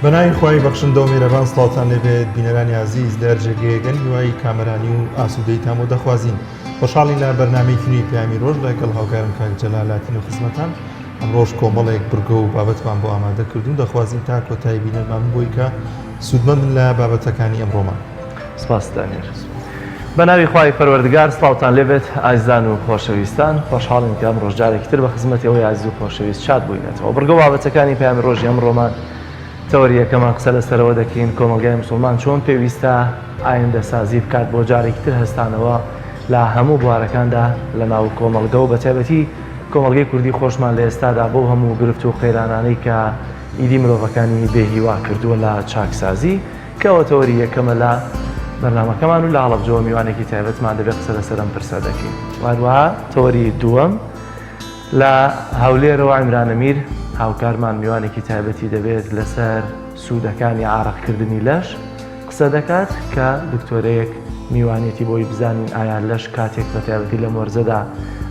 بەناوی خوای بەخشندە و میرەبان سڵاوتان لێبێت بینەرانی عزیز لە هەرجێگەیە گەنجیوایی کامەرانی و ئاسوودەی تامۆ دەخوازین. خۆشحاڵین لە بەرنامەی فیلمی پیامی ڕۆژ لەگەڵ هاوکارم کاک جەلالاتین و خزمەتان. ئەمڕۆژ کۆمەڵێک بڕگە و بابەتمان بۆ ئامادە کردوون، دەخوازین تا کۆتایی بینەرمان بۆی کە سوودمەند لە بابەتەکانی ئەمڕۆمان. سپاس دانێر. بەناوی خوای پەروەردگار سڵاوتان لێبێت ئازیزان و خۆشەویستان. خۆشحاڵین کە ئەم ڕۆژ جارێکتر بە خزمەتی ئەوەی عزیز و خۆشەویست شاد بووینەتەوە. بڕگە و بابەتەکانی پیامی ڕۆژی ئەمڕۆمان تەوەریەکەمان قسە لەسەرەوە دەکەین کۆمەلگای موسڵمان چۆن پێویستە ئایندەسازی بکات بۆ جارێکتر هەستانەوە لە هەموو بوارەکاندا لە ناو کۆمەلگە و بەتایبەتی کۆمەلگەی کوردی خۆشمان لە ئێستادا بۆ هەموو گرفت و قەیرانانەی کە ئیدی مرۆڤەکانی بێهیوا کردووە لە چاکسازی کەەوە تەوەری یەکەمە لە بەرنامەکەمان و لە هەڵەبجەوە میوانێکی تایبەتمان دەبێت قسە لەسەر ئەم پرسە دەکەین. هەروەها تەوەری دووەم لە هەولێرەوە عیمران ئەمیر هاوکارمان میوانێکی تایبەتی دەبێت لەسەر سوودەکانی عارەقکردنی لەش قسە دەکات کە دکتۆرەیەک میوانێتی بۆی بزانین ئایا لەش کاتێک بە تایبەتی لە مۆرزەدا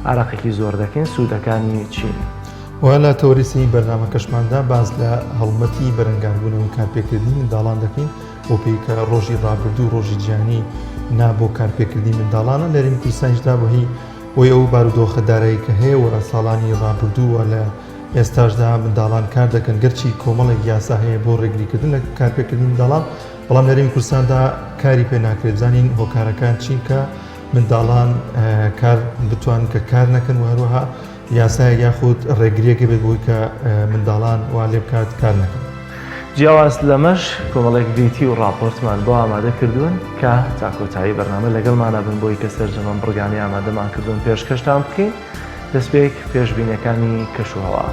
عارەقێکی زۆر دەکەین سوودەکانی چین. وە لە تەوەریسی بەرنامەکەشماندا باز لە هەڵمەتی بەرەنگاربوونەوە کارپێکردنی منداڵان دەکەین بۆ پێی کە ڕۆژی ڕابردوو ڕۆژی گیانی نا بۆ کارپێکردنی منداڵانە لە هەرێمی کوردستانیشدا بەهی بۆی ئەو بارودۆخەدارایی کە هەیە وە ساڵانی ڕابردووە لە ئێستاشدا منداڵان کار دەکەن گەرچی کۆمەڵێک یاسا هەیە بۆ ڕێگریکردن لە کارپێکردنی منداڵان، بەڵام لە هەرێمی کوردستاندا کاری پێ ناکرێت. بزانین هۆکارەکان چین کە منداڵان کار بتوان کە کار نەکەن و هەروەها یاسای یاخود ڕێگریەکە بێت بۆی کە منداڵان وا لێ بکات کار نەکەن. جیاواز لەمەش کۆمەڵێک دیتی و راپۆرتمان بۆ ئامادە کردوون کە تا کۆتایی بەرنامە لەگەڵمانە بن بۆی کە سەرجەمەم بڕگانی ئامادەمان کردوون پێشکەشتان بکەین دەستپێک پێشبینیەکانی کەشوهەوا.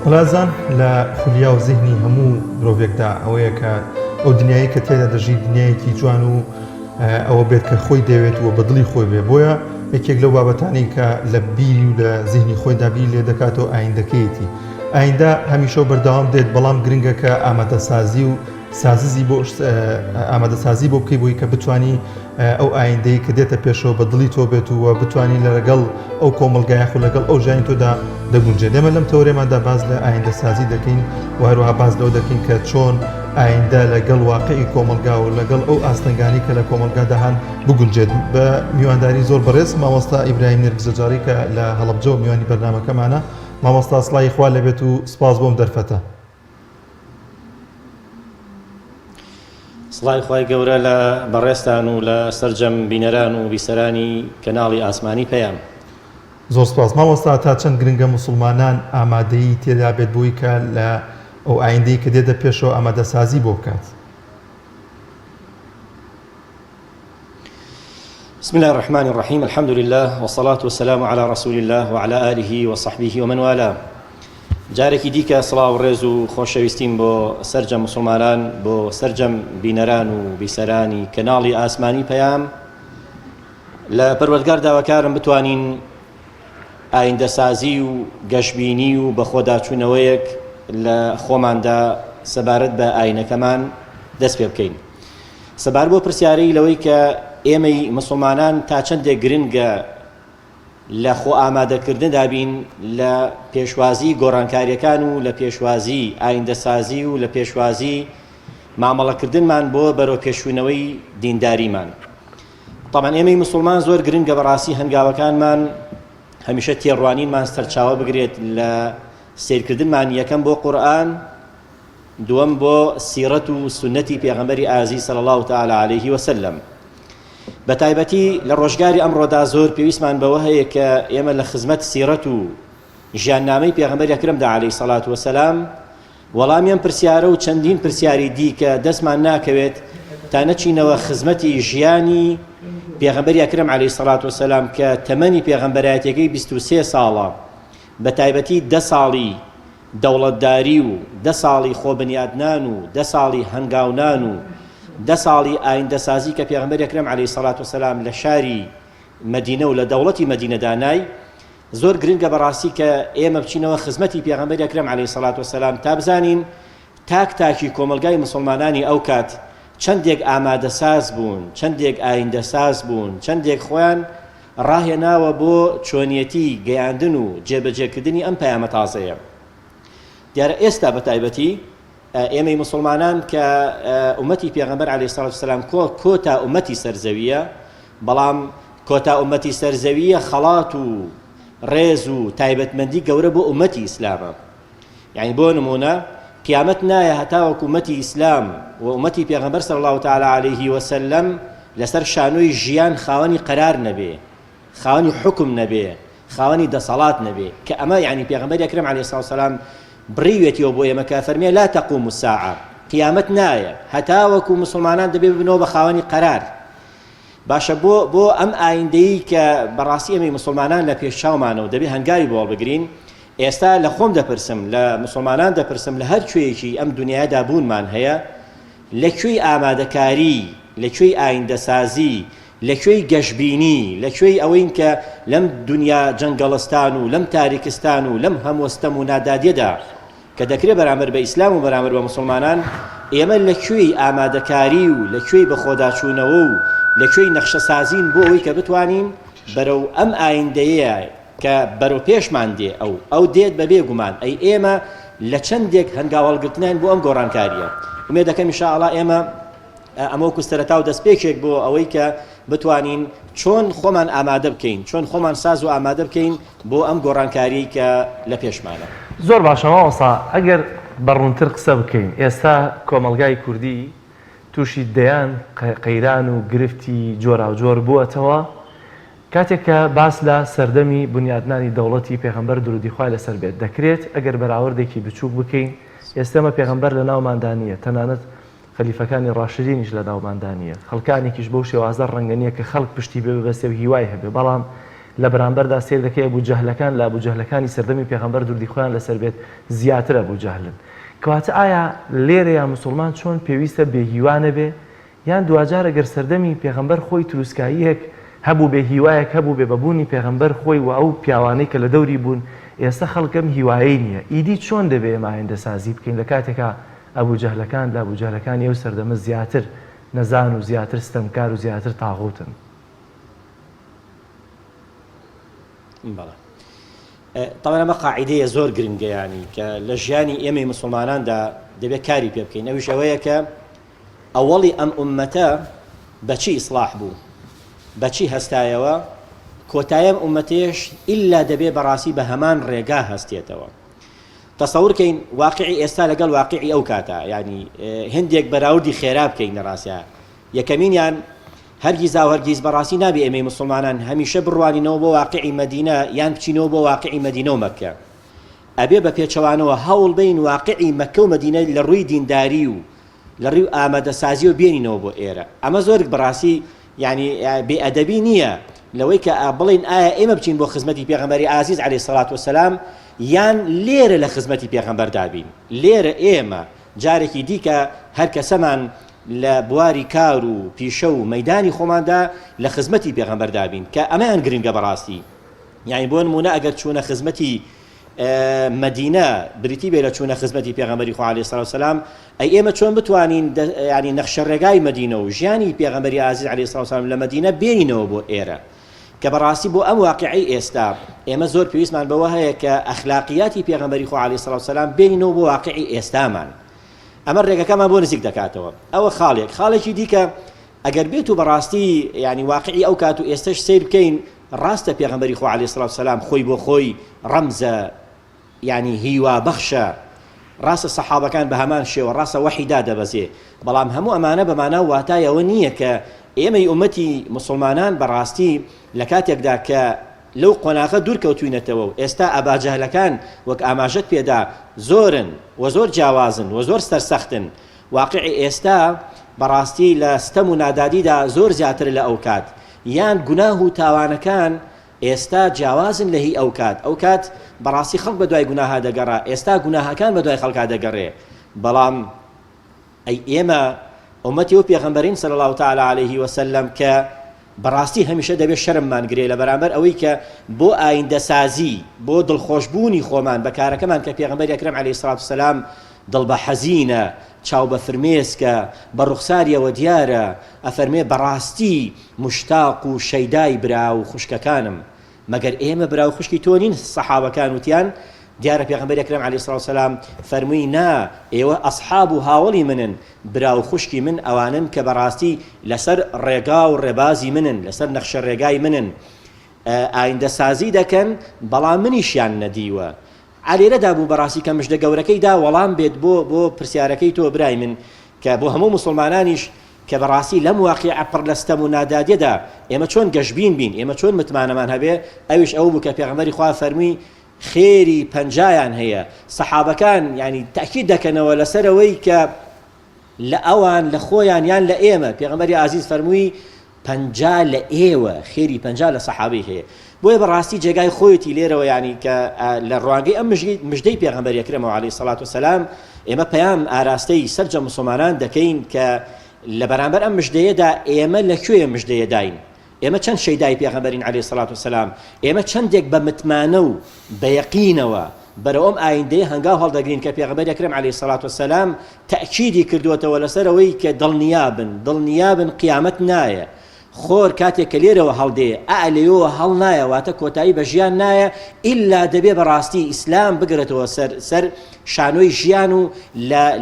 وڵازان لە خولیا و زیهنی هەموو مرۆڤێکدا ئەوەیە کە ئەو دنیایی کە تێدا دەژی دنیایەکی جوان و ئەوە بێت کە خۆی دەوێت و بەدڵی خۆی بێ. بۆیە یەکێک لەو بابەتانی کە لە بیری و لە زیهنی خۆیدا بیر لێ دەکاتەوە ئایندەکەیەتی. ئایندە هەمیشە بەردەوام دێت، بەڵام گرنگە کە ئامادەسازی و سازی بۆ ئامادەسازی بۆ بکەی بۆی کە بتانی ئەو ئایندەی کە دێتە پێشەوە بە دڵی تۆ بێت و بتانی لەگەڵ ئەو کۆمەلگایە خو لەگەڵ ئەو ژیانی تۆدا دەگونجێت. ئێمە لەم تەورێماندا باز لە ئایندەسازی دەکەین و هەروەها باز لەو دەکەین کە چۆن ئایندە لەگەڵ واقعی کۆمەلگا و لەگەڵ ئەو ئاستەنگانی کە لە کۆمەلگادا هەن بگونجێت. بە میوانداری زۆر بەڕێز مامۆستا ئیبراهیم نێرگزەجاری کە لە هەڵەبجەوە میوانی بەرنامەکەمانە. مامۆستا سڵای خوا لەبێت و سپاس بۆم دەرفەتە. سڵای خوای گەورە لە بەڕێستان و لە سەرجەم بینەران و بیسەرانی کەناڵی ئاسمانی پەیام. زۆر سپاس مامۆستا. تا چەند گرنگە موسڵمانان ئامادەیی تێدا بێت بووی کە لە ئەو ئایندەی کە دێتە پێشەوە ئامادەسازی بۆ بکات؟ بسم الله الرحمن الرحيم الحمد لله والصلاة والسلام على رسول الله وعلى آله وصحبه ومن والاه. جارێکی دیکە سڵاو ڕێز و خۆشەویستیم بۆ سەرجەم مسلمانان بۆ سەرجەم بینەران و بیسەرانی کەناڵی ئاسمانی پەیام لە پەروەردگار داواکارم بتوانین ئایندەسازی و گەشتبینی و بە خۆداچوونەوەیەک لە خۆماندا سەبارەت بە ئاینەکەمان دەست پێ بکەین. سەبار بۆ پرسیارەی لەوەی کە ئێمەی مسلمانان تا چەندێک گرنگە لە خۆ ئامادەکردندا بین لە پێشوازی گۆڕانکاریەکان و لە پێشوازی ئایندەسازی و لە پێشوازی مامەڵەکردنمان بۆ بەرەو پێشوونەوەی دینداریمان. طبعاً ئێمەی مسلمان زۆر گرنگە بەڕاستی هەنگاوەکانمان هەمیشە تێڕوانینمان سەرچاوە بگرێت لە سیرکردنمان یەکەم بۆ قورئان، دووەم بۆ سیرەت و سنەتی پێغەمبەری ئازیز صلی الله تعالی علیه وسلم. بە تایبەتی لە ڕۆژگاری ئەمڕۆدا زۆر پێویستمان بەوە هەیە کە ئێمە لە خزمەت سیرەت و ژیاننامەی پێغەمبەری ئەکرەمدا عەلەیهی سەڵات وسەلام وەڵامیان پرسیارە و چەندین پرسیاری دی کە دەستمان ناکەوێت تا نەچینەوە خزمەتی ژیانی پێغەمبەری ئەکرەم عەلەیهی سەڵات وسەلام کە تەمەنی پێغەمبەرایەتیەکەی 23 ساڵە، بە تایبەتی 10 ساڵی دەوڵەتداری و 10 ساڵی خۆبنیادنان و 10 ساڵی هەنگاونان و 10 ساڵی ئایندەسازی کە پێغەمبەری ئەکرەم عەلەیهی سەڵات وسەلام لە شاری مەدینە و لە دەوڵەتی مەدینە دانای، زۆر گرنگە بەڕاستی کە ئێمە بچینەوە خزمەتی پێغەمبەری ئەکرەم عەلەیهی سەڵات وسەلام تا بزانین تاکی کۆمەلگای مسلمانانی ئەو کات چەندێک ئامادەساز بوون، چەندێک ئایندەساز بوون، چەندێک خۆیان ڕاهێناوە بۆ چۆنیەتی گەیاندن و جێبەجێکردنی ئەم پەیامە تازەیە. دیارە ئێستا بە تایبەتی ئێمەی مسلمانان کە ئومەتی پێغەمبەر عەلەیهی سەڵات وسەلام کۆتا ئومەتی سەرزەویە، بەڵام کۆتا ئومەتی سەرزەویە خەڵات و ڕێز و تایبەتمەندی گەورە بۆ ئومەتی ئیسلامە. یعنی بۆ نمونە قیامەت نایە هەتاوەکو ئومەتی ئیسلام و ئومەتی پێغەمبەر صلی الله تعالی علیه وسلم لەسەر شانۆی ژیان خاوەنی قەرار نەبێ، خاوەنی حکم نەبێ، خاوەنی دەسەڵات نەبێ، کە ئەمە یعنی پێغەمبەری ئەکرەم عەلەیهی سەڵات وسەلام بڕیوێتیەوە بۆ ئێمە کە فەرمێ لا تەقوم الساعة، قیامەت نایە هەتاوەکو مسلمانان دەبێ ببنەوە بە خاوەنی قەرار. باشە بۆ ئەم ئایندەی کە بەڕاستی ئێمەی مسلمانان لە پێش چاومانەوە دەبێ هەنگاوی بۆ بگرین. ئێستا لە خۆم دەپرسم، لە مسلمانان دەپرسم، لە هەر کوێیەکی ئەم دنیادا بوونمان هەیە، لەکوێی ئامادەکاری، لەکوێی ئایندەسازی، لەکوێی گەشتبینی، لەکوێی ئەوەین کە لەم دنیا جەنگەڵستان و لەم تاریکستان و لەم هەموەستەم و نادادیەدا کە دەکرێت بەرامبەر بە ئیسلام و بەرامبەر بە مسلمانان، ئێمە لەکوێی ئامادەکاری و لەکوێی بەخۆداچوونەوە و لەکوێی نەخشەسازین بۆ ئەوەی کە بتوانین بەرەو ئەم ئایندەیە کە بەرەو پێشمان دێ ئەو دێت بە بێگومان ئەی ئێمە لە چەندێک هەنگاوەڵگرتنیان بۆ ئەم گۆڕانکاریە. ومێ دەکەم ئینشاءالله ئێمە ئەمە وەکو سەرەتا و دەستپێکێک بۆ ئەوەی کە بتوانین چۆن خۆمان ئامادە بکەین، چۆن خۆمان ساز و ئامادە بکەین بۆ ئەم گۆڕانکاری کە لە پێشمانە. زۆر باشەوە ئەوسا ئەگەر بەڕوونتر قسە بکەین، ئێستا کۆمەلگای کوردی تووشی دەیان قەیران و گرفتی جۆرا و جۆر بووەتەوە کاتێک کە باس لە سەردەمی بنیادنانی دەوڵەتی پێغەمبەر درودی خوای لەسەر بێت دەکرێت ئەگەر بەراوردێکی بچووک بکەین. ئێستەمە پێغەمبەر لە ناوماندانیە، تەنانەت خەلیفەکانی ڕاشدینیش لە ناوماندانیە، خەڵکانێکیش بەو شێوازە ڕەنگەنیە کە خەڵک پشتی بێ بەسێ و هیوای هەبێ، بەڵام لە بەرامبەردا سێر دەکەی ئەبوجەهلەکان لە ئەبوجەهلەکانی سەردەمی پێغەمبەر درودی خۆیان لەسەر بێت زیاتر ئەبوجەهلن. کەواتە ئایا لێرە یا مسلمان چۆن پێویستە بێهیوانە بێ، یان دوجار ئەگەر سەردەمی پێغەمبەر خۆی تروسکاییەک هەبوو بێ هیوایەک هەبوو بێ بەبوونی پێغەمبەر خۆی و ئەو پیاوانەی کە لە دەوری بوون، ئێستا خەڵکەم هیوایی نییە. ئیدی چۆن دەبێ ئێمە ئایندەسازی بکەین لە کاتێکا ئەبوجەهلەکان لە ئەبوجەهلەکانی ئەو سەردەمە زیاتر نەزان و زیاتر ستەمکار و زیاتر تاغوتن؟ بەڵێ طبعا ئەمە قاعیدەیە زۆر گرنگەیانی کە لە ژیانی ئێمەی مسلماناندا دەبێت کاری پێ بکەین. ئەویش ئەوەیە کە ئەوەڵی ئەم ئومەتە بەچی ئیسلاح بوو، بەچی هەستایەوە، کۆتایەم ئومەتێش ئیلا دەبێ بەڕاستی بە هەمان ڕێگا هەستێتەوە. تەسەورکەین واقعی ئێستا لەگەڵ واقعی ئەو کاتە، ینی هەندێک بەراوردی خێرا بکەین لە ڕاستیە. یەکەمینیان هەرگیز هەرگیز بەڕاستی نابێ ئێمەی مسلمانان هەمیشە بڕوانینەوە بۆ واقعی مەدینە یان بچینەوە بۆ واقعی مەدینە و مەککە. ئەبێ بە پێچەوانەوە هەوڵ بین واقعی مەککە و مەدینە لە ڕووی دینداری و لە ڕووی ئامادەسازی و بێنینەوە بۆ ئێرە. ئەمە زۆر بەڕاستی یعنی بێئەدەبی نییە لەوەی کە بڵین ئایا ئێمە بچین بۆ خزمەتی پێغەمبەری ئازیز عەلەیهی سەڵات وسەلام یان لێرە لە خزمەتی پێغەمبەردا بین لێرە ئێمە جارێکی دیکە هەر کەسەمان لە بواری کار و پیشە و مەیدانی خۆماندا لە خزمەتی پێغەمبەردا بین کە ئەمەیان گرنگە بەڕاستی یعنی بۆ نمونە ئەگەر چوونە خزمەتی مدینە بریتی بێ لە چوونە خزمەتی پێغەمبەری خوا عەلەیهی سەڵات وسەلام ئەی ئێمە چۆن بتوانین ینی نەخشەڕێگای مدینە و ژیانی پێغەمبەری ئازیز عەلەیهی سەڵات وسەلام لە مدینە بێنینەوە بۆ ئێرە کە بەڕاستی بۆ ئەم واقعی ئێستا ئێمە زۆر پێویستمان بەوە هەیە کە ئەخلاقیاتی پێغەمبەری خوا عەلەیهی سەڵات وسەلام بێنینەوە بۆ واقعی ئێستامان ئەمە ڕێگەکەمان بۆ نزیک دەکاتەوە ئەوە خاڵێکی دیکە ئەگەر بێت و بەڕاستی ینی واقعی ئەو کات و ئێستش سیر بکەین ڕاستە پێغەمبەری خوا عەلەیهی سەڵات وسەلام خۆی بۆ خۆی ڕەمزە ینی هیوا بەخشە ڕاستە سەحابەکان بە هەمان شێوە ڕاستە وەحیدا دەبەزێ بەڵام هەموو ئەمانە بەمانە واتایەوە نییە کە ئێمەی ئومەتی مسلمانان بەڕاستی لە کاتێکدا کە لەو قۆناغە دوورکەوتوینەتەوە و ئێستا ئەباجەهلەکان وەک ئاماژەت پێدا زۆرن و زۆر جیاوازن و زۆر سەرسەختن واقعی ئێستا بەڕاستی لە ستەم و نادادیدا زۆر زیاتر لە ئەو کات یان گوناه و تاوانەکان ئێستا جیاوازن لە هی ئەو کات بەڕاستی خەڵک بە دوای گوناها دەگەڕا ئێستا گوناهەکان بە دوای خەڵکا دەگەڕێ بەڵام ئەی ئێمە ئومەتی و پێغەمبەرین صلی الله تعالی علیه وسلم کە بەڕاستی هەمیشە دەبێت شەرممان گرێ لە بەرامبەر ئەوەی کە بۆ ئایندەسازی بۆ دڵخۆشبوونی خۆمان بە کارەکەمان کە پێغەمبەری ئەکرەم عەلەیهی سەڵات وسەلام دڵ بە حەزینە چاو بە فرمێسکە بە ڕوخساریەوە دیارە ئەفەرمێ بەڕاستی مشتاق و شەیدای برا و خوشکەکانم مەگەر ئێمە برا و خوشکی تۆ نین سەحابەکان وتیان دیارە پێغەمبەری ئەکرەم عەلەیهی سەڵات وسەلام فەرمووی نا ئێوە ئەصحاب و هاوڵی منن برا و خوشکی من ئەوانن کە بەڕاستی لەسەر ڕێگا و ڕێبازی منن لەسەر نەخشە ڕێگای منن ئایندەسازی دەکەن بەڵام منیشیان نەدیوە عەلێرەدا بوو بەڕاستی کە مژدە گەورەکەیدا وەڵام بێت بۆ پرسیارەکەی تۆ برای من کە بۆ هەموو مسلمانانیش کە بەڕاستی لەم واقعە پڕ لە ستەم و نادادیەدا ئێمە چۆن گەشبین بین ئێمە چۆن متمانەمان هەبێ ئەویش ئەو بوو کە پێغەمبەری خوا فەرمووی خێری پەنجایان هەیە سەحابەکان ینی تاکید دەکەنەوە لەسەرەوەی کە لە ئەوان لە خۆیان یان لە ئێمە پێغەمبەری عەزیز فەرمووی پەنجا لە ئێوە خێری پەنجا لە سەحابەی هەیە بۆیە بەڕاستی جێگای خۆیەتی لێرەوە ینی کە لە ڕوانگەی ئەم مژدەی پێغەمبەری ئەکرەمەوە عەلەیهی سەڵات وسەلام ئێمە پەیام ئاراستەی سەرجە موسڵمانان دەکەین کە لە بەرامبەر ئەم مژدەیەدا ئێمە لەکوێ مژدەیە داین ئێمە چەند شەیدای پێغەمبەرین عەلەیهی سەڵات وسەلام ئێمە چەندێک بە متمانە و بە یەقینەوە بەرەو ئەم ئایندەیە هەنگاو هەڵدەگرین کە پێغەمبەری ئەکرەم عەلەیهی سەڵات وسەلام تەئکیدی کردووەتەوە لەسەرەوەی کە دڵنیابن قیامەت نایە خۆر کاتێک کە لێرەوە هەڵدێ ئەلێەوە هەڵ نایە واتە کۆتایی بە ژیان نایە ئیلا دەبێ بەڕاستی ئیسلام بگرێتەوە سەر شانۆی ژیان و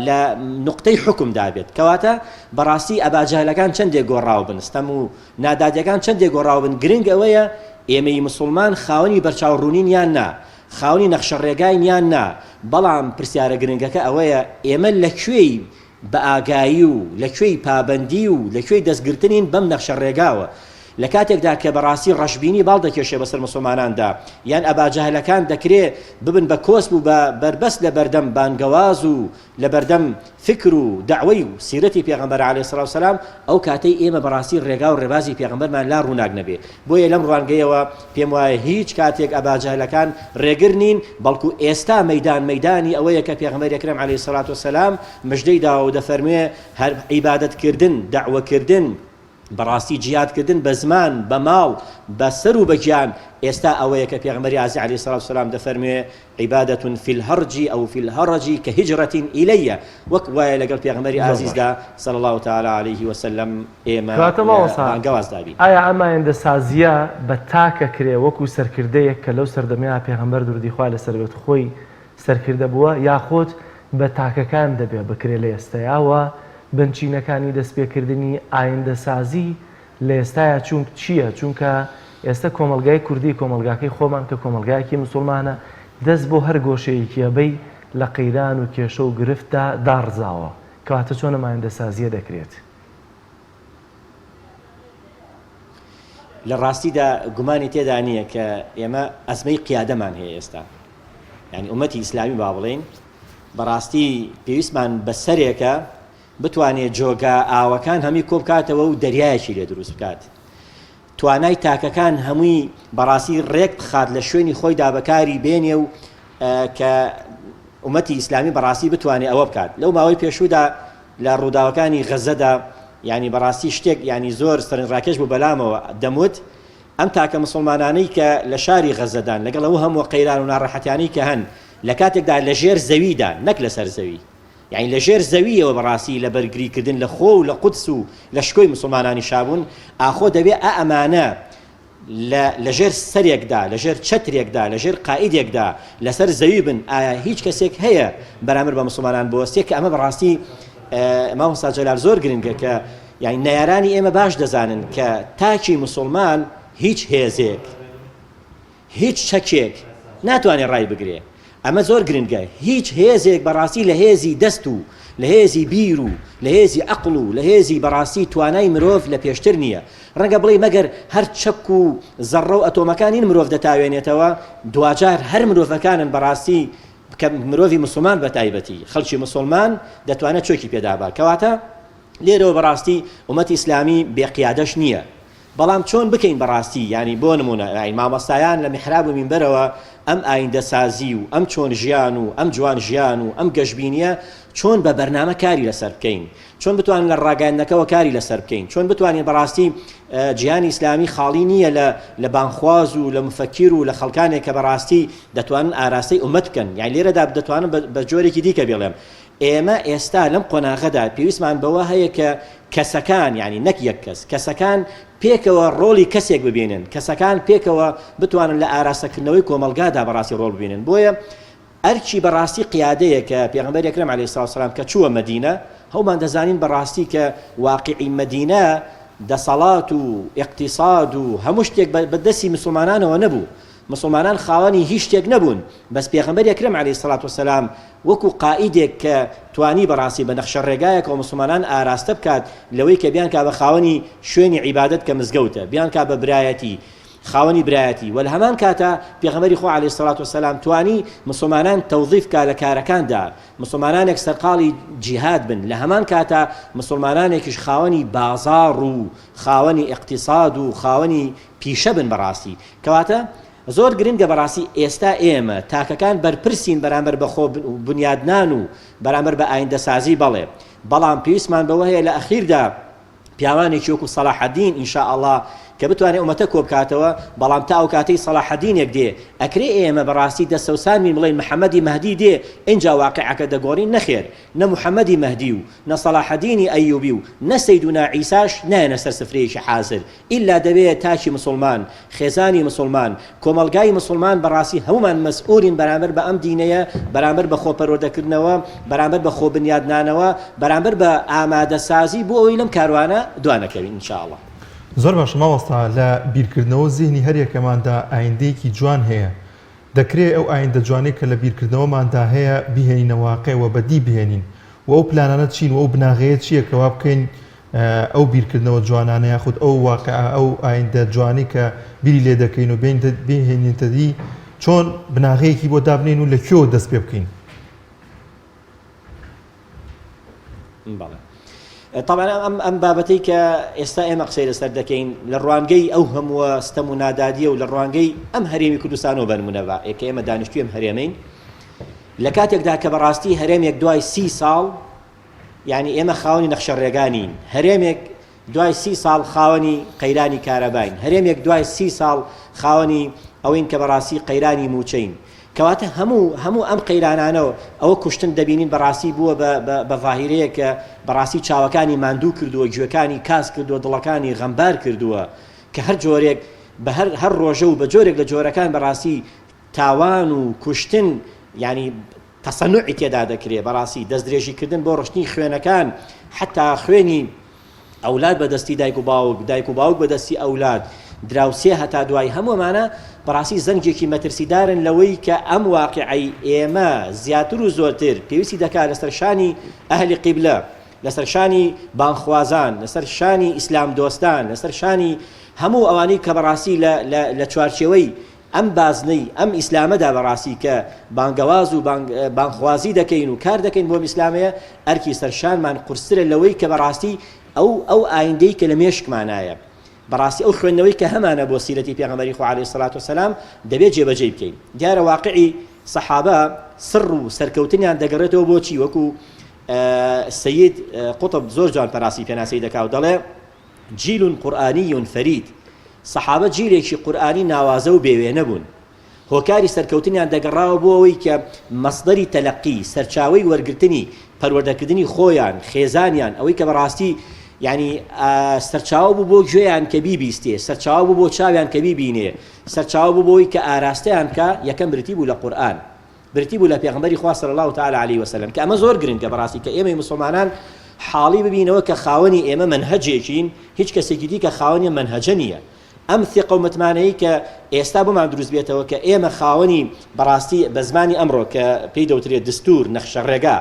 لە نقطەی حکم دابێت کەواتە بەڕاستی ئەباجەهلەکان چەندێک گۆڕاو بن ستەم و نادادیەکان چەندێک گۆڕاو بن گرنگ ئەوەیە ئێمەی مسلمان خاوەنی بەرچاوڕوونین یان نا خاوەنی نەخشە ڕێگاین یان نا بەڵام پرسیارە گرنگەکە ئەوەیە ئێمە لەکوێی بە ئاگایی و لەکوێی پابەندی و لەکوێی دەستگرتنین بەم نەخشە ڕێگاوە لە کاتێکدا کە بەڕاستی ڕەشبینی باڵ دەکێشێ بەسەر مسلماناندا یان ئەباجەهلەکان دەکرێت ببن بە کۆسب و بە بربەست لە بەردەم بانگەواز و لە بەردەم فکر و دعوەی و سیرەتی پێغەمبەر عەلەیهی سەڵات وسەلام ئەو کاتەی ئێمە بەڕاستی ڕێگا و ڕێبازی پێغەمبەرمان لا ڕووناک نەبێ بۆیە لەم ڕوانگەیەوە پێم وایە هیچ کاتێک ئەباجەهلەکان ڕێگر نین بەڵکو ئێستا مەیدانی ئەوەیە کە پێغەمبەری ئەکرەم عەلەیهی سەڵات وسەلام مژدەی داوە و دەفەرموێ هەر عیبادەتکردن دعوەکردن بەڕاستی جیهادکردن بە زمان بە ماڵ بە سەر و بەگیان ئێستا ئەوەیە کە پێغەمبەری عەزیز عەلەیهی سەڵات وسەلام دەفەرموێ عیبادەة فی الهەرج ئەو فی الهەرج کەهیجرەة ئیلەیە وەک وایە لەگەڵ پێغەمبەری عەزیزدا صلی الله تعالی علیه وسلم ئێمە بانگەواز دابین ئایا ئەم ئایندەسازیە بە تاکە کرێ وەکو سەرکردەیەک کە لەو سەردەمەیە پێغەمبەر دوردی خوا لەسەر بێت خۆی سەرکردە بووە یاخۆت بە تاکەکان دەبێت بکرێ لە ئێستایەوە بنچینەکانی دەستپێکردنی ئایندەسازی لە ئێستایە چونک چییە؟ چونکە ئێستا کۆمەلگای کوردی کۆمەلگاکەی خۆمان کە کۆمەلگایەکی مسلمانە دەست بۆ هەر گۆشەیەکیەبەی لە قەیران و کێشە و گرفتدا داڕزاوە کەواتە چۆن ئەم ئایندەسازیە دەکرێت؟ لە ڕاستیدا گومانی تێدا نییە کە ئێمە ئەزمەی قیادەمان هەیە ئێستا یعنی ئومەتی ئیسلامی با بڵێن بەڕاستی پێویستمان بەسەرێکە بتوانێت جۆگا ئاوەکان هەمی کۆ بکاتەوە و دەریایەکی لێ دروست بکات توانای تاکەکان هەمووی بەڕاستی ڕێک بخات لە شوێنی خۆیدا بەکاری بێنێ و کە ئومەتی ئیسلامی بەڕاستی بتوانێت ئەوە بکات لەو ماوەی پێشوودا لە ڕووداوەکانی غەزەدا ینی بەڕاستی شتێک ینی زۆر سەرنجڕاکێش بوو بەلامەوە دەموت ئەم تاکە مسلمانانەی کە لە شاری غەزەدان لەگەڵ ئەو هەموو قەیران و ناڕەحەتیانەی کە هەن لە کاتێکدا لە ژێر زەویدا نەک لەسەر زەوی یعنی لە ژێر زەویەوە بەڕاستی لە بەرگریکردن لە خۆ و لە قودس و لە شکۆی مسلمانانی شابوون ئاخۆ دەبێت ئەمانە لە ژێر سەرێکدا لە ژێر چەترێکدا لە ژێر قائیدێکدا لەسەر زەوی بن ئایا هیچ کەسێک هەیە بەرامبەر بە مسلمانان بوەستێک کە ئەمە بەڕاستی مامۆستا جەلال زۆر گرنگە کە یعنی نەیارانی ئێمە باش دەزانن کە تاکی مسلمان هیچ هێزێک هیچ چەکێک ناتوانێت ڕای بگرێ ئەمە زۆر گرنگە هیچ هێزێک بەڕاستی لە هێزی دەست و لە هێزی بیر و لە هێزی عەقڵ و لە هێزی بەڕاستی توانای مرۆڤ لە پێشتر نییە ڕەنگە بڵێ مەگەر هەر چەک و زەڕە و ئەتۆمەکانی مرۆڤ دەتاوێنێتەوە دوجار هەر مرۆڤەکانن بەڕاستی کە مرۆڤی مسلمان بە تایبەتی خەڵکی مسلمان دەتوانێت چۆکی پێدابا کەواتە لێرەوە بەڕاستی ئومەتی ئیسلامی بێقیادەش نییە بەڵام چۆن بکەین بەڕاستی ینی بۆ نمونە مامۆستایان لە میحراب و مینبەرەوە ئەم ئایندەسازی و ئەم چۆن ژیان و ئەم جوان ژیان و ئەم گەشببینیە چۆن بە بەرنامە کاری لەسەر بکەین چۆن بتوانین لە ڕاگەاندنەکەەوە کاری لەسەر بکەین چۆن بتوانین بەڕاستی جیهانی ئیسلامی خاڵی نییە لە بانخواز و لە مفەکیر و لە خەڵکانێک کە بەڕاستی دەتوانن ئاراستەی ئومەت بکەن یان لێرەدا دەتوانن بە جۆرێکی دیکە بێڵێم ئێمە ئێستا لەم قۆناغەدا پێویستمان بەوە هەیە کە کەسەکان ینی نەک یەک کەس کەسەکان پێکەوە ڕۆڵی کەسێک ببینن کەسەکان پێکەوە بتوانن لە ئاراستەکردنەوەی کۆمەلگادا بەڕاستی ڕۆڵ ببینن بۆیە ئەرکی بەڕاستی قیادەیە کە پێغەمبەر ئەکرەم عەلەیهی سڵاو وسەلام کە چووە مەدینە هەومان دەزانین بەڕاستی کە واقعی مەدینە دەسەڵات و ئیقتیساد و هەموو شتێک بەدەستی مسلمانانەوە نەبوو مسلمانان خاوەنی هیچ شتێک نەبوون بەس پێغەمبەر ئەکرەم عەلەیهی سڵات وسەلام وەکو قائیدێک کە توانی بەڕاستی بە نەخشە ڕێگایەکەوە مسلمانان ئاراستە بکات لەوەی کە بیان کا بە خاوەنی شوێنی عیبادەت کە مزگەوتە بیان کا بە برایەتی خاوەنی برایەتی وە لە هەمان کاتە پێغەمبەری خۆ عەلەیهی سڵات وسەلام توانی مسلمانان تەوظیف کا لە کارەکاندا مسلمانانێک سەرقاڵی جیهاد بن لە هەمان کاتە مسلمانانێکیش خاوەنی بازاڕ و خاوەنی ئیقتیساد و خاوەنی پیشە بن بەڕاستی کەواتە زۆر گرنگە بەڕاستی ئێستا ئێمە تاکەکان بەرپرسین بەرامبەر بە خۆ بنیادنان و بەرامبەر بە ئایندەسازی بەڵێ بەڵام پێویستمان بەوە هەیە لە ئەخیردا پیاوانێکی وەکو سەلاحەدین ئینشاء ئەڵڵا کە بتوانێت ئومەتە کۆ بکاتەوە بەڵام تا ئەو کاتەی سەلاحەدینێک دێ ئەکرێ ئێمە بەڕاستی دەستەوسانین بڵێن محەممەدی مەهدی دێ ئینجا واقعەکە دەگۆڕین نەخێر نە محەممەدی مەهدی و نە سەلاحەدینی ئەیوبی و نە سەیدونا عیساش نایەنە سەر سفرەیەکی حازر ئیلا دەبێت تاکی مسلمان خێزانی مسلمان کۆمەلگای مسلمان بەڕاستی هەمومان مەسئولین بەرامبەر بە ئەم دینەیە بەرامبەر بە خۆپەروەردەکردنەوە بەرامبەر بە خۆبنیادنانەوە بەرامبەر بە ئامادەسازی بۆ ئەوەی لەم کاروانە دوانەکەوین ئینشاءڵڵا زۆر باش ماوەستا لە بیرکردنەوە زیهنی هەر یەکەماندا ئایندەیەکی جوان هەیە دەکرێت ئەو ئایندە جوانەی کە لە بیرکردنەوەماندا هەیە بیهێنینە واقعەوە بەدی بهێنین و ئەو پلانانە چین و ئەو بناغەیە چییە کەوا بکەین ئەو بیرکردنەوە جوانانە یاخود ئەو واقعە ئەو ئایندە جوانی کە بیری لێ دەکەین و بهێنینتە دی چۆن بناغەیەکی بۆ دابنین و لەکوێوە دەست پێ بکەین طبعا ئەم بابەتەی کە ئێستا ئێمە قسەی لەسەر دەکەین لە ڕوانگەی ئەو هەمووە ستەم و نادادیە و لە ڕوانگەی ئەم هەرێمی کوردستانەوە بەنمونەوە کە ئێمە دانیشتووی ئەم هەرێمەین لە کاتێکدا کە بەڕاستی هەرێمێک دوای 30 ساڵ یعنی ئێمە خاوەنی نەخشە ڕێگانین هەرێمێک دوای 30 ساڵ خاوەنی قەیرانی کارەباین هەرێمێک دوای 30 ساڵ خاوەنی ئەوەین کە بەڕاستی قەیرانی موچەین کەواتە هەموو ئەم قەیرانانەوە ئەوە کوشتن دەبینین بەڕاستی بووە بە ڤاهیرەیە کە بەڕاستی چاوەکانی ماندوو کردووە گوێەکانی کاس کردووە دڵەکانی غەمبار کردووە کە هەر جۆرێک بە هەر ڕۆژە و بە جۆرێک لە جۆرەکان بەڕاستی تاوان و کوشتن ینی تەسەنوعی تێدا دەکرێت بەڕاستی دەستدرێژیکردن بۆ ڕشتنی خوێنەکان حتا خوێنی ئەولاد بەدەستی دایک و باوک بەدەستی ئەولاد دراوسێ هەتا دوای هەموومانە بەڕاستی زەنگێکی مەترسیدارن لەوەی کە ئەم واقعی ئێمە زیاتر و زۆرتر پێویستی دەکات لەسەر شانی ئەهلی قیبلە لەسەر شانی بانخوازان لەسەر شانی ئیسلام دۆستان لەسەر شانی هەموو ئەوانەی کە بەڕاستی لە چوارچێوەی ئەم بازنەی ئەم ئیسلامەدا بەڕاستی کە بانگەواز و بانخوازی دەکەین و کار دەکەین بۆ ئیسلامەیە ئەرکی سەرشانمان قورسرە لەوەی کە بەڕاستی ئەو ئایندەی کە لە مێشکمانایە بەڕاستی ئەو خوێندنەوەی کە هەمانە بۆ سیرەتی پێغەمبەری خۆ عەلەیهی سڵات وسەلام دەبێت جێبەجێ بکەین دیارە واقعی سەحابە سڕ و سەرکەوتنیان دەگەڕێتەوە بۆچی وەکو سەید قوتب زۆر جوان پەراسی پێناسەی دەکا و دەڵێ جیل قورئانی فەرید سەحابە جیلێکی قورئانی ناوازە و بێوێنە بوون هۆکاری سەرکەوتنیان دەگەڕاوە بۆ ئەوەی کە مەصدەری تەلەقی سەرچاوەی وەرگرتنی پەروەردەکردنی خۆیان خێزانیان ئەوەی کە بەڕاستی یعنی سەرچاوە بوو بۆ گوێیان کە بیبیستێ سەرچاوە بوو بۆ چاویان کە بیبینێ سەرچاوە بوو بۆی کە ئاراستەیان کە یەکەم برتی بوو لە قورئان برتی بوو لە پێغەمبەری خوا صلی الله تعالی علیه وسلم کە ئەمە زۆر گرنگە بەڕاستی کە ئێمەی مسلمانان حاڵی ببینەوە کە خاوەنی ئێمە منهەجێکین هیچ کەسێکی دی کە خاوەنی منهەجە نییە ئەم ثقە و متمانەیە کە ئێستا بۆمان دروست بێتەوە کە ئێمە خاوەنی بەڕاستی بە زمانی ئەمڕۆ کە پێی دەوترێت دستور نەخشە ڕێگا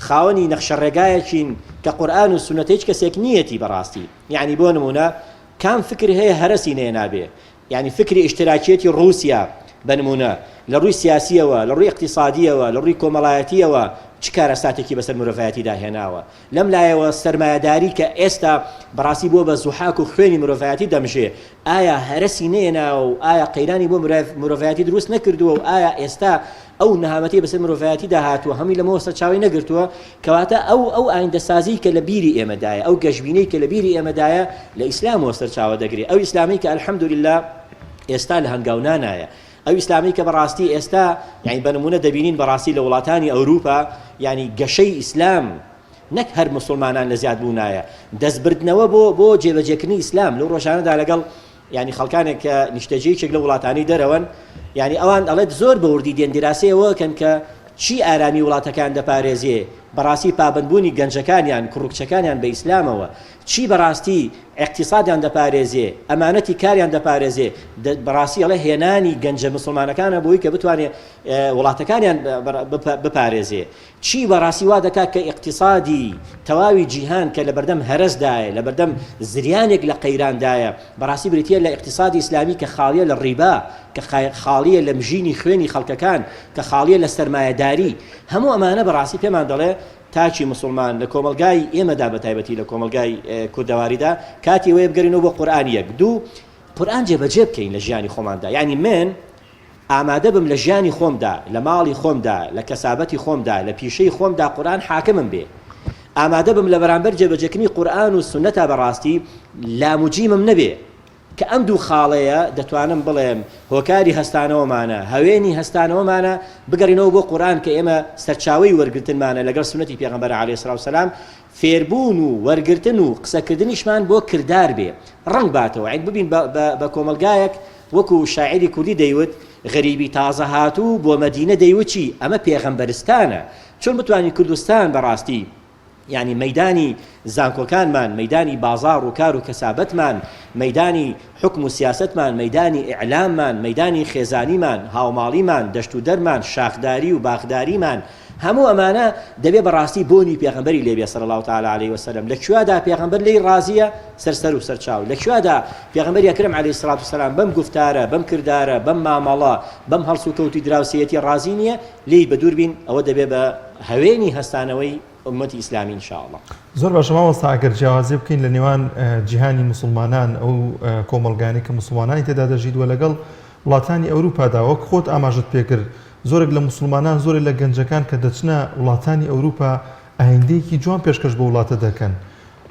خاوەنی نەخشە ڕێگایەکین کە قورئان و سونەت هیچ کەسێک نیەتی بەڕاستی یعنی بۆ نمونە کام فکر هەیە هەرەسی نێنابێ یعنی فکری ئیشتراکیەتی ڕووسیا بە نمونە لە ڕووی سیاسیەوە لە ڕووی اقتصادیەوە لە ڕووی کۆمەڵایەتیەوە چ کارەساتێکی بەسەر مرۆڤایەتیدا هێناوە لەم لایەوە سەرمایەداری کە ئێستا بەڕاستی بۆ بە زوحاک و خوێنی مرۆڤایەتی دەمژێ ئایا هەرەسی نێناوە و ئایا قەیرانی بۆ مرۆڤایەتی دروست نەکردووە و ئایا ئێستا ئەو نەهامەتی بەسەر مرۆڤایەتی داهاتووە هەمی لەمەوە سەرچاوی نەگرتووە کەواتە ئەو ئایندەسازی کە لە بیری ئێمەدایە ئەو گەشبینەی کە لە بیری ئێمەدایە لە ئیسلامەوە سەرچاوە دەگرێت ئەو ئیسلامی کە الحەمدولله ئێستا لە هەنگاو نانایە ئەو ئیسلامی کە بەڕاستی ئێستا یعنی بە نمونە دەبینین بەڕاستی لە وڵاتانی ئەوروپا یعنی گەشەی ئیسلام نەک هەر مسلمانان لە زیاد بوونایە دەستبردنەوە بۆ جێبەجێکردنی ئیسلام لەو ڕۆژانەدا لەگەڵ یعنی خەڵکانێک کە نیشتەجێیەک لە وڵاتانی دەرەوەن یعنی ئەوان ئەڵێت زۆر بەوردی دێن دیراسەیەوەکەن کە چی ئارامی وڵاتەکان دەپارێزێ بەڕاستی پابندبوونی گەنجەکانیان کوڕکچەکانیان بە ئیسلامەوە چی بەڕاستی اقتصادیان دەپارێزێ ئەمانەتی کاریان دەپارێزێ بەڕاستی ئەڵێ هێنانی گەنجە مسلمانەکانە بۆی کە بتوانێت وڵاتەکانیان بپارێزێ چی بەڕاستی وا دەکات کە اقتصادی تەواوی جیهان کە لە بەردەم هەرسدایە لە بەردەم زریانێک لە قەیراندایە بەڕاستی بریتە لە اقتصادی ئیسلامی کە خاڵیە لە ڕیبا کە خاڵیە لە مژینی خوێنی خەڵکەکان کە خاڵیە لە سەرمایەداری هەموو ئەمانە بەڕاستی پێمان دەڵێ تاچی مسلمان لە کۆمەلگای ئێمەدا بە تایبەتی لە کۆمەلگای کوردەواریدا کاتی وێ بگەڕینەوە بۆ قورئان یەک دوو قورئان جێبەجێ بکەین لە ژیانی خۆماندا یعنی من ئامادە بم لە ژیانی خۆمدا لە ماڵی خۆمدا لە کەسابەتی خۆمدا لە پیشەی خۆمدا قورئان حاکمم بێ ئامادە بم لە بەرامبەر جێبەجێکردنی قورئان و سونەتا بەڕاستی لاموجیمم نەبێ کە ئەم دوو خاڵەیە دەتوانم بڵێم هۆکاری هەستانەوەمانە هەوێنی هەستانەوەمانە بگەڕینەوە بۆ قورئان کە ئێمە سەرچاوەی وەرگرتنمانە لەگەڵ سونەتی پێغەمبەر عەلەیهی سڵاو وسەلام فێربوون و وەرگرتن و قسەکردنیشمان بۆ کردار بێ ڕنگ باتەوە عین ببین بە کۆمەلگایەک وەکو شاعری کوردی دەیوت غەریبی تازە هاتوو بۆ مەدینە دەیوت چی ئەمە پێغەمبەرستانە چۆن بتوانین کوردستان بەڕاستی یعنی مەیدانی زانکۆکانمان مەیدانی بازار و کار و کەسابەتمان مەیدانی حکم و سیاستمان مەیدانی ئیعلاممان مەیدانی خێزانیمان هاوماڵیمان دەشت و دەرمان شاخداری و باخداریمان هەموو ئەمانە دەبێ بەڕاستی بۆنی پێغەمبەری لێبێ صلی الله تعالی علیه وسلم لەکوێدا پێغەمبەر لێی ڕازیە سەرسەر و سەرچاو لەکوێدا پێغەمبەری ئەکرەم عەلەیهی سڵات وسەلام بەم گفتارە بەم کردارە بەم مامەڵە بەم هەڵس و کەوتی دراوسێتی ڕازی نییە لێی بە دوور بین ئەوە دەبێ بە هەوێنی هەستانەوەی ئومەتی ئیسلامی انشاءالله زۆر باشە مامۆستا ئەگەر جیاوازی بکەین لە نێوان جیهانی مسلمانان ئەو کۆمەڵگانی کە مسلمانانی تێدا دەژیدوە لەگەڵ وڵاتانی ئەوروپادا وەک خۆت ئاماژت پێکرد زۆرێک لە مسلمانان زۆرێک لە گەنجەکان کە دەچنە وڵاتانی ئەوروپا ئایندەیەکی جوان پێشکەش بە وڵاتە دەکەن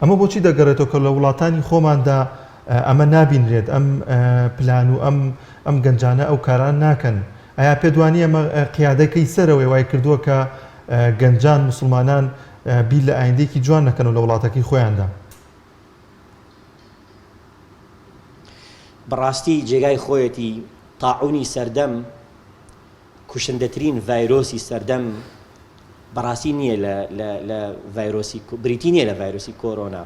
ئەمە بۆچی دەگەڕێتەوە کە لە وڵاتانی خۆماندا ئەمە نابینرێت ئەم پلان و ئەم گەنجانە ئەو کاران ناکەن ئایا پێدوانی ئەمە قیادەکەی سەرەوەی وای کردووە کە گەنجان مسلمانان بیر لە ئایندەیەکی جوان نەکەن و لە وڵاتەکەی خۆیاندا بەڕاستی جێگای خۆیەتی تاعونی سەردەم کوشندەترین ڤایرۆسی سەردەم بەڕاستی نییە لە ڤایرۆسی بریتی نییە لە ڤایرۆسی کۆرۆنا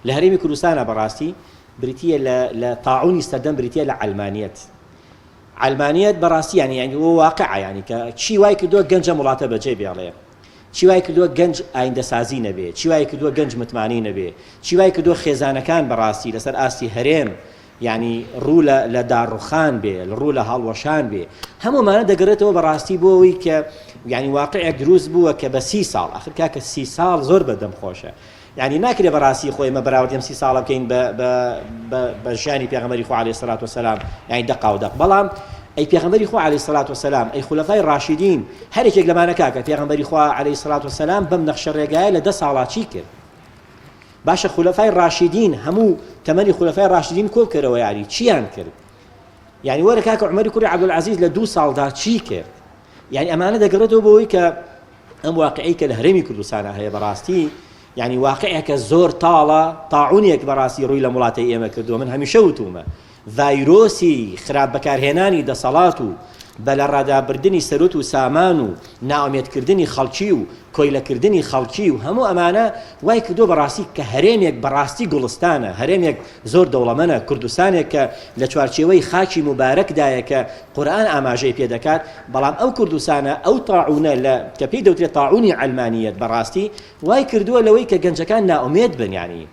لە هەرێمی کوردستانە بەڕاستی بریتیە لە تاعونی سەردەم بریتیە لە علمانیەت بەڕاستی یعنی وە واقعە یعنی کە چی وای کردووە گەنجە وڵاتە بەجێ بێڵێ چی وای کردووە گەنج ئایندەسازی نەبێ چی وای کردووە گەنج متمانی نەبێ چی وای کردووە خێزانەکان بەڕاستی لەسەر ئاستی هەرێم یعنی ڕوو لە داڕوخان بێ ڕوو لە هەڵوەشان بێ هەمومانە دەگەڕێتەوە بەڕاستی بۆ ئەوەی کە یعنی واقعێک دروست بووە کە بە 30 ساڵ ئاخر کاکە 30 ساڵ زۆر بەدەم خۆشە یعنی ناکرێ بەڕاستی خۆی ئمە بەراوردیم 30 ساڵە بکەین بە ژیانی پێغەمبەری خوا عەلەیهی سەڵات وسەلام یعنی دەقا و دەق بەڵام ئەی پێغەمبەری خوا عەلەیهی سەڵات وەسەلام ئەی خولەفای ڕاشیدین هەرێکێک لەمانە کاکە پێغەمبەری خوا عەلەیهی سەڵات وەسەلام بەم نەخشە ڕێگایە لە 10 ساڵا چی کرد باشە خولەفای ڕاشیدین هەموو تەمەنی خولەفای ڕاشیدین کۆ بکەرەوە یاری چیان کرد یعنی وەرە کاکە عومەری کوڕی عەبدولعەزیز لە 2 ساڵدا چی کرد یعنی ئەمانە دەگەڕێتەوە بۆەوەی کە ئەم واقعەی کە لە هەرێمی کوردستانە هەیە بەڕاستی یعنی واقعەکە زۆر تاڵە تاعونێک بەڕاستی ڕووی لە وڵاتی ئێمە کردووە من هەمیشە وتومە ڤایرۆسی خراپ بەکارهێنانی دەسەڵات و بە لە ڕادابردنی سەرۆت و سامان و ناومێتکردنی خەڵکی و کۆیلەکردنی خەڵکی و هەموو ئەمانە وای کردو بەڕاستی کە هەرێمێک بەڕاستی گوڵستانە هەرێمێک زۆر دەوڵەمەنە کوردستانێک کە لە چوارچێوەی خاکی مبارەکدایە کە قورئان ئاماژەی پێ دەکات بەڵام ئەو کوردستانە ئەو تاعونە لە کە پێی دەوترێت تاعونی عەلمانیەت بەڕاستی وای کردووە لەوەی کە گەنجەکان ناومێت بن یعنی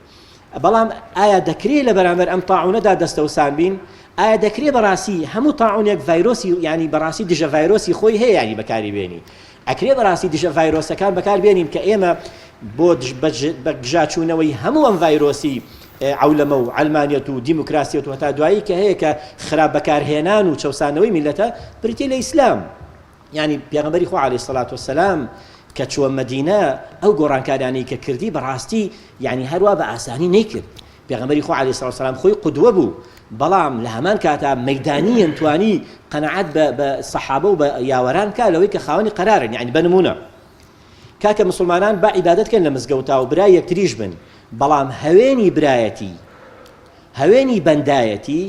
بەڵام ئایا دەکرێت لە بەرامبەر ئەم تاعونەدا دەستەوسان بین ئایا دەکرێت بەڕاستی هەموو تاعونێک ڤایرۆسی ینی بەڕاستی دژە ڤایرۆسی خۆی هەیە ینی بەکاری بێنی ئەکرێت بەڕاستی دژە ڤایرۆسەکان بەکار بێنین کە ئێمە بۆ بەگژاچوونەوەی هەموو ئەم ڤایرۆسی عەولەمە و عەلمانیەت و دیموکراسیەت و هەتا دوایی کە هەیە کە خراپ بەکارهێنان و چەوسانەوەی میلەتە بریتیە لە ئیسلام ینی پێغەمبەری خوا عەلەیهی سەڵات وەسەلام کە چووە مەدینە ئەو گۆڕانکارانی کە کردی بەڕاستی یعنی هەروە بە ئاسانی نەیکرد پێغەمبەری خوا عەلەیهی سەڵات وەسەلام خۆی قودوە بوو بەڵام لە هەمان کاتا مەیدانیەن توانی قەنەعەت بە سەحابە و بە یاوەران کا لەوەی کە خاوەنی قەرارن یعنی بنمونە کاکە مسلمانان با عیبادەت کەن لە مزگەوتا و برای یەکتریش بن بەڵام هەوێنی برایەتی هەوێنی بەندایەتی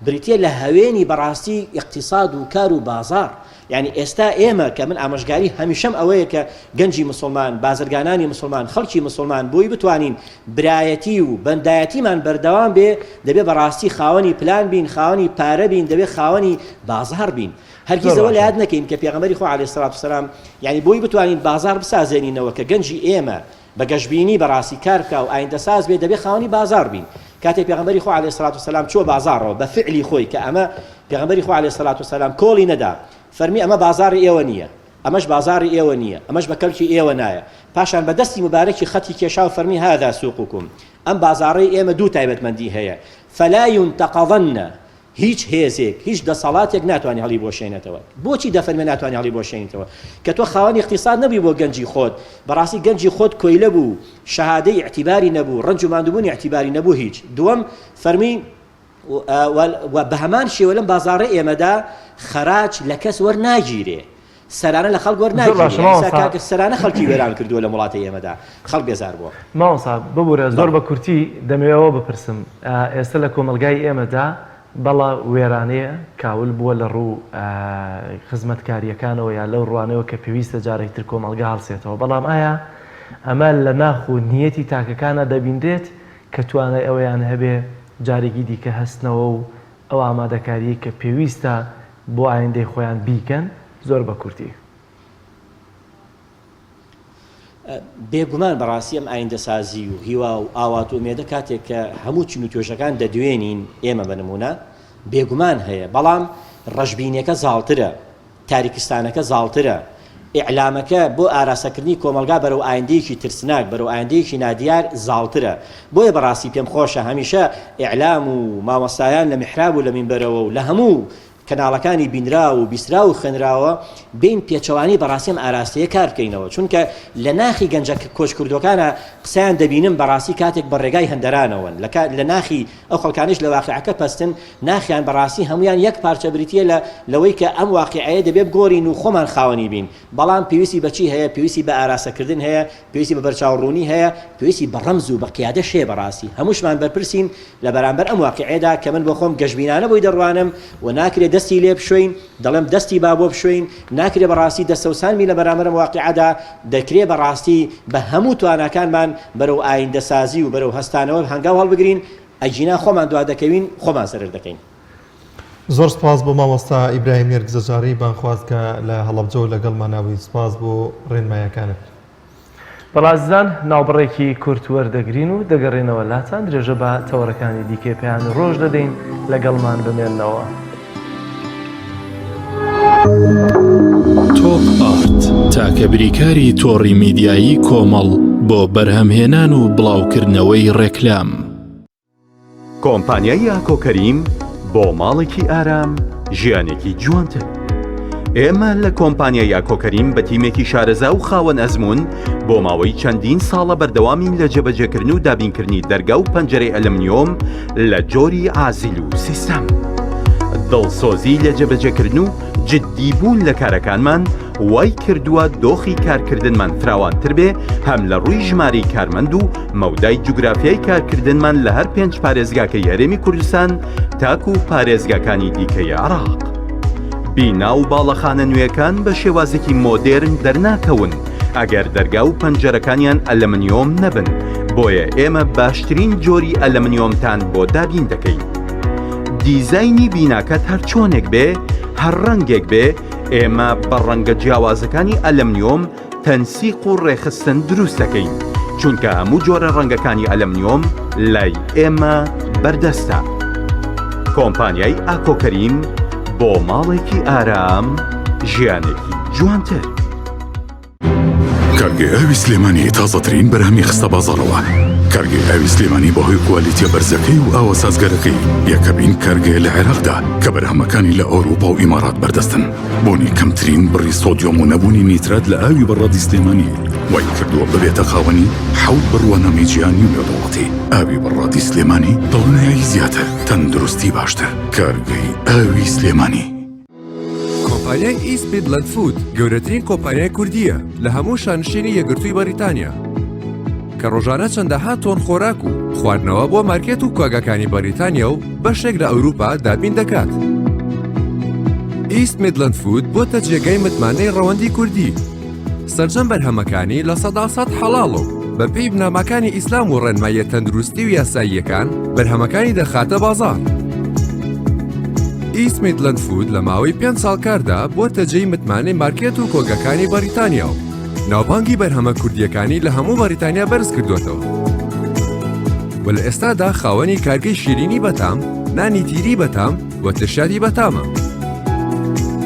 بریتیە لە هەوێنی بەڕاستی اقتصاد و کار و بازار یعنی ئێستا ئێمە کە من ئامۆژگاری هەمیشەم ئەوەیە کە گەنجی مسلمان بازرگانانی مسلمان خەڵکی مسلمان بۆی بتوانین برایەتی و بەندایەتیمان بەردەوام بێ دەبێ بەڕاستی خاوەنی پلان بین خاوەنی پارە بین دەبێ خاوەنی بازار بین هەرگیزەوە لە یاد نەکەین کە پێغەمبەری خوا عەلەیهی سەڵات وسەلام یعنی بۆی بتوانین بازار بسازێنینەوە کە گەنجی ئێمە بە گەشتبینی بەڕاستی کار بکە و ئایندەساز بێ دەبێ خاوەنی بازار بین کاتێک پێغەمبەری خوا عەلەیهی سەڵات وسەلام چووە بازارەوە بە فعلی خۆی کە ئەمە پێغەمبەری خوا عەلەیهی سەڵات وسەلام کۆڵی نەدا فەرمی ئەمە بازاری ئێوە نییە ئەمەش بازاری ئێوە نییە ئەمەش بە کەلکی ئێوە نایە پاشان بە دەستی مبارەکی خەتی کێشا و فەرمی هذا سوقكم ئەم بازاڕی ئێمە دوو تایبەتمەندی هەیە فلا ينتقضن هیچ هێزێک هیچ دەسەڵاتێک ناتوانێت هەڵی بۆشێنێتەوە بۆچی دەفەرمێ ناتوانێت هەڵی بۆشێنیتەوە کە تۆ خاوەنی اقتصاد نەبی بۆ گەنجی خۆت بەڕاستی گەنجی خۆت کۆیلە بوو شەهادەی اعتیباری نەبوو ڕەنج و ماندووبوونی اعتیباری نەبوو هیچ دووەم فەرمی و بە هەمان شێوە لەم بازاڕی ئێمەدا خەراج لە کەس وەرناگیرێ سەرانە لە خەڵک وەرناگیرێ سەرانە خەڵکی وێران کردووە لە وڵاتی ئێمەدا خەڵک بێزار بووە ماوەسا ببوورە زۆر بە کورتی دەمەوێتەوە بپرسم ئێستا لە کۆمەلگای ئێمەدا بەڵا وێرانەیە کاول بووە لە ڕوو خزمەتکاریەکانەوە یا لەو ڕوانەوە کە پێویستە جارێکتر کۆمەلگا هەڵسێتەوە بەڵام ئایا ئەمە لە ناخ و نیەتی تاکەکانە دەبیندێت کە توانای ئەوەیان هەبێ جارێکی دیکە هەستنەوە و ئەو ئامادەکاریە کە پێویستە بۆ ئایندەی خۆیان بیکەن زۆر بە کورتی بێگومان بەڕاستی ئەم ئایندەسازی و هیوا و ئاوات و مێدە کاتێک کە هەموو چین و توێژەکان دەدوێنین ئێمە بنمونە بێگومان هەیە بەڵام ڕەشبینیەکە زاڵترە تاریکستانەکە زاڵترە ئیعلامەکە بۆ ئاراسەکردنی کۆمەلگا بەرەو ئایندەیەکی ترسناک بەرەو ئایندەیەکی نادیار زاڵترە بۆیە بەڕاستی پێم خۆشە هەمیشە ئیعلام و مامۆستایان لە میحراب و لە مینبەرەوە و لە هەموو کەناڵەکانی بینرا و بیسرا و خوێنراوە بین پێچەوانی بەڕاستیم ئاراستەیە کار بکەینەوە چونکە لە ناخی گەنجە کۆچکردوەکانە قسەیان دەبینم بەڕاستی کاتێک بە ڕێگای هەندەرانەوەن لە ناخی ئەو خەڵکانش لە واقعەکە پەستن ناخیان بەڕاستی هەمویان یەک پارچە بریتیە لەوەی کە ئەم واقعەیە دەبێ بگۆڕین و خۆمان خاوەنی بین بەڵام پێویستی بەچی هەیە پێویستی بە ئاراسەکردن هەیە پێویستی بە بەرچاوڕوونی هەیە پێویستی بە ڕەمز و بە قیادەش هەیە بەڕاستی هەمووشمان بەرپرسین لە بەرامبەر ئەم واقعەیەدا کە من بۆ خۆم گەشتبینانە بۆی دەڕوانم و ناکرێت دەستی لێ بشوین دەڵێم دەستی با بۆ بشوین ناکرێت بەڕاستی دەستەوسانمی لە بەرامبەر ئەم واقعەدا دەکرێت بەڕاستی بە هەموو تواناکانمان بەرەو ئایندەسازی و بەرەو هەستانەوە هەنگاو هەڵبگرین ئەجینا خۆمان دوا دەکەوین خۆمان سەرر دەکەین زۆر سپاس بۆ مامۆستا ئیبراهیم یەرگزەجاری بانخواست کە لە هەڵەبجە و لەگەڵمان ناوی سپاس بۆ ڕێنمایەکانت بەڵازدان ناوبڕێکی کورت وەردەگرین و دەگەڕێنەوە لاتان درێژە بە تەوەرەکانی دیکێ پێیان ڕۆژ دەدەین لەگەڵمان بمێننەوە تۆپ ئارت تاکە بریکاری تۆڕی میدیایی کۆمەڵ بۆ بەرهەمهێنان و بڵاوکردنەوەی ڕێکلام کۆمپانیای ئاکۆکەریم بۆ ماڵێکی ئارام ژیانێکی جوانتر. ئێمە لە کۆمپانیای ئاکۆکەریم بە تیمێکی شارەزا و خاوەن ئەزمون بۆ ماوەی چەندین ساڵە بەردەوامین لە جێبەجێکردن و دابینکردنی دەرگا و پەنجەرەی ئەلمنیۆم لە جۆری ئازیل و سیستەم. دڵسۆزی لە جێبەجێکردن و جددیبوون لە کارەکانمان وای کردووە دۆخی کارکردنمان فراوانتر بێ هەم لە ڕووی ژماری کارمەند و مەودای جوگرافیای کارکردنمان لە هەر 5 پارێزگاکەی هەرێمی کوردستان تاکو و پارێزگاکانی دیکەی عێراق. بینا و باڵەخانە نوێەکان بە شێوازێکی مۆدێرن دەرناکەون ئەگەر دەرگا و پەنجەرەکانیان ئەلمنیۆم نەبن، بۆیە ئێمە باشترین جۆری ئەلمنیۆمتان بۆ دابین دەکەین. دیزایانی بیناکەت هەر چۆنێک بێ، هەر ڕەنگێک بێ، ئێمە بە ڕەنگە جیاوازەکانی ئەلمنیۆم تەنسیق و ڕێخستن دروست دەکەین، چونکە هەموو جۆرە ڕەنگەکانی ئەلمنیۆم لای ئێمە بەردەستە. کۆمپانیای ئاکۆکەریم بۆ ماڵێکی ئارام، ژیانێکی جوانتر. کارگێ ئاوی سلێمانی تازەترین بەرهەمی خستە بازاڕەوە. کارگێ ئاوی سلێمانی بەهۆی کوالیتیە بەرزەکەی و ئاوە سازگەرەکەی یەکەبین کارگێ لە عێراقدا کە بەرهەمەکانی لە ئەوروپا و ئیمارات بەردەستن. بۆنی کەمترین بڕی سۆدیۆم و نەبوونی نیترات لە ئاوی بەڕادی سلێمانی وای کردووە ببێتە خاوەنی 7 بڕوانەمی جیهانی و نێودەوڵەتی. ئاوی بەڕادی سلێمانی دڵنیایی زیاتر، تەندروستی باشتر. کارگەی ئاوی سلێمانی. کۆمپانیای ئیست میدلەند فود گەورەترین کۆمپانیای کوردیە لە هەموو شانشینی یەکگرتووی بەریتانیا کە ڕۆژانە چەندەها تۆن خۆراک و خواردنەوە بۆ مارکێت و کواگەکانی بەریتانیا و بەشێک لە ئەوروپا دابین دەکات. ئیست میدلەند فود بۆتە جێگەی متمانەی ڕەوەندی کوردی، سەرجەم بەرهەمەکانی لە 100% حەڵاڵ و بە پێی بنامەکانی ئیسلام و ڕێنماییە تەندروستی و یاساییەکان بەرهەمەکانی دەخاتە بازاڕ. ئیست میدلەند فود لە ماوەی 5 ساڵ کاردا بۆتە جێی متمانەی مارکێت و کۆگەکانی بەریتانیا و ناوبانگی بەرهەمە کوردیەکانی لە هەموو بەریتانیا بەرز کردوێتەوە. و لە ئێستادا خاوەنی کارگەی شیرینی بەتام، نانی تیری بەتام و ترشادی بەتامە.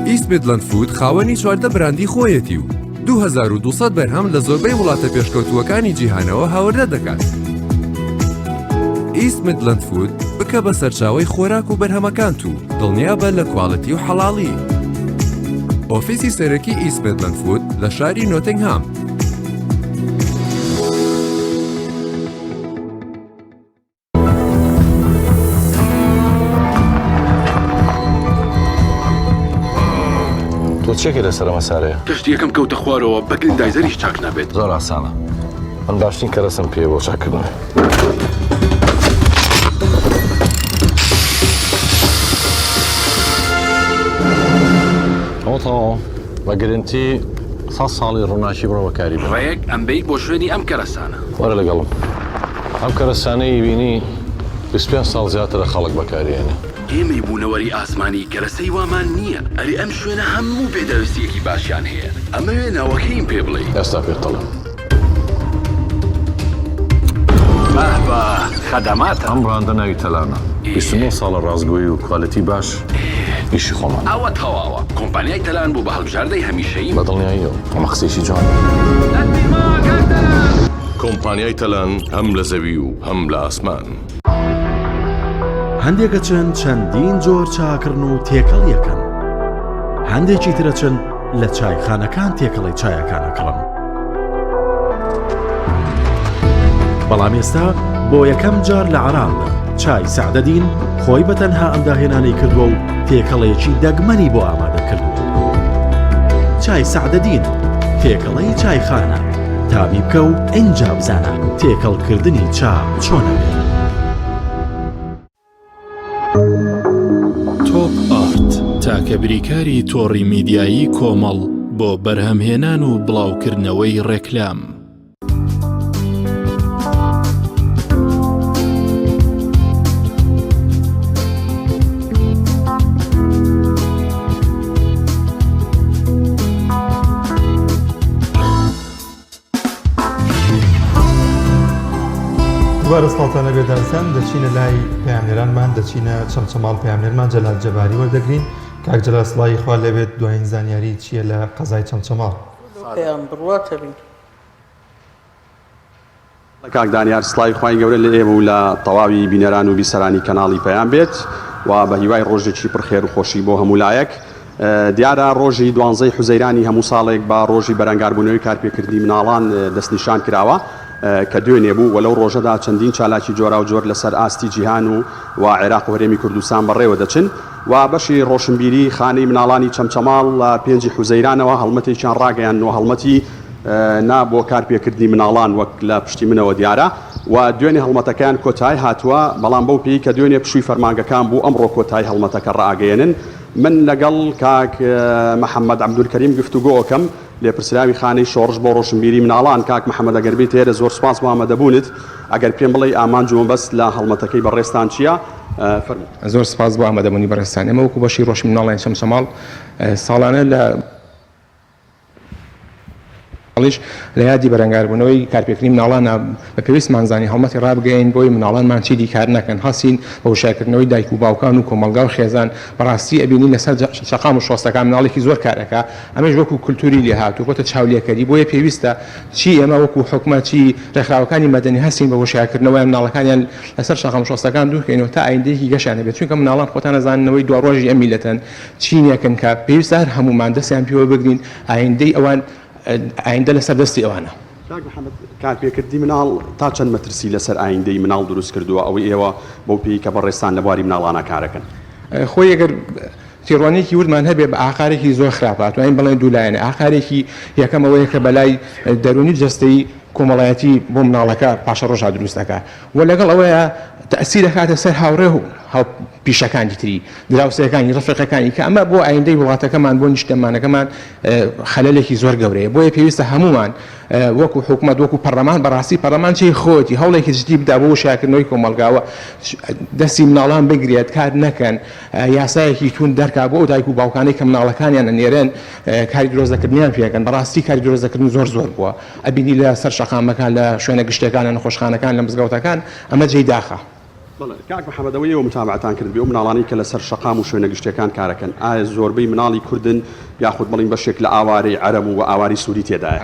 ئیست میدلەند فود خاوەنی 14 براندی خۆیەتی و 2200 بەرهەم لە زۆربەی وڵاتە پێشکەوتووەکانی جیهانەوە هاوردە دەکات. ئیست میدلەند فود بکە بە سەرچاوەی خۆراک و بەرهەمەکانت و دڵنیابە لە کوواڵەتی و حەڵاڵی. ئۆفیسی سەرەکی ئیست میدلەند فود لە شاری نۆتینگهام. تۆ چێکی لەسەر مەسارەیە؟ گەشتی یەکەم کەوتە خوارەوە بە گرنگدایزەریش چاک نابێت. زۆر ئاسانە. من باشترین کەرەسم پێ بۆ چاکردن. ئەوتەوە بە گرنگی 100 ساڵی ڕووناکی بڕۆ بەکاری بێت. ڕێک ئەمبەی بۆ شوێنی ئەم کەرەسانە. وەرە لەگەڵم. ئەم کەرەسانەی بینی 25 ساڵ زیاترە خەڵک بەکارێنێ. ئێمەی بوونەوەری ئاسمانی کەرەسەی وامان نییە. ئەری ئەم شوێنە هەموو پێدەویستیەکی باشیان هەیە. ئەمەوێ ناوەکەیم پێ بڵێ. ئێستا پێتەڵم. بەهبە خەدەماتە. ئەم ڕاندە ناوی تەلانە. 29 ساڵە ڕازگۆیی و کوالیتی باش ئیشی خۆمان. ئەوە تەواوە. کۆمپانیای تەلان بۆ بە هەڵبژاردەی هەمیشەیی بە دڵنیاییەوە. ئەمە قسێکی جوان. کۆمپانیای تەلان هەم لە زەوی و هەم لە ئاسمان. هەندێکە چەندین جۆر چاکردن و تێکەڵ یەکەن. هەندێکی ترە چەند لە چایخانەکان تێکەڵی چایەکانەکەڵن. بەڵام ئێستا بۆ یەکەم جار لە عێراقدا چای سەعدەدین خۆی بە تەنها ئەم داهێنانەی کردووە و تێکەڵەیەکی دەگمەنی بۆ ئامادە کردووە. چای سەعدەدین تێکەڵەی چایخانە تابی بکە و ئینجا بزانە تێکەڵکردنی چا چۆنە بێت. تۆپ ئارت تاکە بریکاری تۆڕی میدیایی کۆمەڵ بۆ بەرهەمهێنان و بڵاوکردنەوەی ڕێکلام. دوبارە سڵاتانە بێدارسان دەچینە لای پەیامنێرانمان دەچینە چەمچەماڵ پەیامنێرمان جەلال جەباری وەردەگرین. کاک جەلال سڵای خوا لەبێت دوایین زانیاری چییە لە قەزای چەمچەماڵ؟ کاک دانیار سڵای خوای گەورە لە ئێوە و لە تەواوی بینەران و بیسەرانی کەناڵی پەیام بێت. و بە هیوای ڕۆژێکی پرخێر و خۆشی بۆ هەموو لایەک دیارە ڕۆژی 12 حوزەیرانی هەموو ساڵێک بە ڕۆژی بەرەنگاربوونەوەی کارپێکردنی مناڵان دەستنیشان کراوە کە دوێنێ بوو وەلەو ڕۆژەدا چەندین چالاکی جۆرا و جۆر لەسەر ئاستی جیهان و عێراق و هەرێمی کوردستان بەڕێوە دەچن و بەشی ڕۆشنبیری خانەی مناڵانی چەمچەماڵ لە 5 حوزەیرانەوە هەڵمەتێکیان ڕاگەیان هەڵمەتی نا بۆ کارپێکردنی مناڵان وەک لە پشتی منەوە دیارە و دوێنێ هەڵمەتەکان کۆتای هاتووە بەڵام بەو پێی کە دوێنێ پشووی فەرمانگەکان بوو ئەمڕۆ کۆتای هەڵمەتەکە ڕاگەێنن من لەگەڵ کاک محەممەد عەبدولکەریم گفتوگۆکەم لێپرسراوی خانەی شۆڕش بۆ ڕۆشنبیری مناڵان کاک محەممەد ئەگەر بیت هێرە زۆر سوپاس بۆ ئامادەبوونت ئەگەر پێم بڵێ ئامانج و بەست لە هەڵمەتەکەی بەڕێستان چییە؟ زۆر سپاس بۆ ئامادەبوونی بەڕێستان ئێمە وەکو بەشی ڕۆژ مناڵان چەمچەماڵ ساڵانە لە لە یادی بەرەنگاربوونەوەی کارپێکردنی مناڵانە بە پێویستمان زانی هەڵمەتی ڕابگەین بۆی مناڵانمان چیدی کار نەکەن هەسین بە وشارکردنەوەی دایک و باوکان و کۆمەلگا و خێزان بەڕاستی ئەبینی لەسەر شەقام و شۆستەکان مناڵێکی زۆر کارەکە ئەمەش وەکو کولتوری لێ هاتوو بۆتە چاولێکەری بۆیە پێویستە چی ئێمە وەکو حکومەتی ڕێکخراوەکانی مەدەنی هەسین بە وشارکردنەوەی مناڵەکانیان لەسەر شەقام و شۆستەکان دوورکەینەوە تا ئایندەیەکی گەشانە بێت چونکە مناڵان خۆتان نەزاننەوەی دوا ڕۆژی ئەم میلەتەن چینێکن کە پێویستە هەر هەمومان دەستیان پێوە بگرین ئایندەی ئەوان ئایندە لەسەر دەستی ئەوانە کارپێکردی مناڵ تا چەند مەترسی لەسەر ئایندەی مناڵ دروست کردووە ئەوەی ئێوە بەو پێی کە بەڕێستان لە بواری مناڵانە کارەکەن خۆی ئەگەر تێڕوانێکی وردمان هەبێ بە ئاخارێکی زۆر خراپات و ئەین بڵێن دوولایەنە ئاخارێکی یەکەمەوەیە کە بەلای دەرونی جەستەی کۆمەڵایەتی بۆ مناڵەکە پاشە ڕۆژا دروستەکە و لەگەڵ ئەوەیە تەسیر دەکاتە سەر هاوڕێ و پیشەکانی تری دراوسەکانی ڕفقەکانی کە ئەمە بۆ ئایندەی وڵاتەکەمان بۆ نیشتەمانەکەمان خەلەلێکی زۆر گەورەیە بۆیە پێویستە هەمومان وەکو حکومەت وەکو پەرلەمان بەڕاستی پەرلەمان چی خۆتی هەوڵێکی جدی بدا بۆ شاکردنەوەی کۆمەلگاوە دەستی مناڵان بگرێت کار نەکەن یاسایەکی تون دەرکا بۆ دایک و باوکانەی کە مناڵەکانیان ئەنێرن کاری درۆزەکردنیان پێکەن بەڕاستی کاری درۆزەکردن زۆر بووە ئەبینی لە سەر شەقامەکان لە شوێنە گشتەکان لە نەخۆشخانەکان لە مزگەوتەکان ئەمە جێی داخە کاک محەممەدەوەی و متابعتان کرد بێ و مناڵانی کە لەسەر شەقام و شوێنە گشتەکان کارەکەن ئایا زۆربەی مناڵی کوردن یاخود بڵین بەشێک لە ئاوارەی عەرەب و ئاواری سووری تێدایە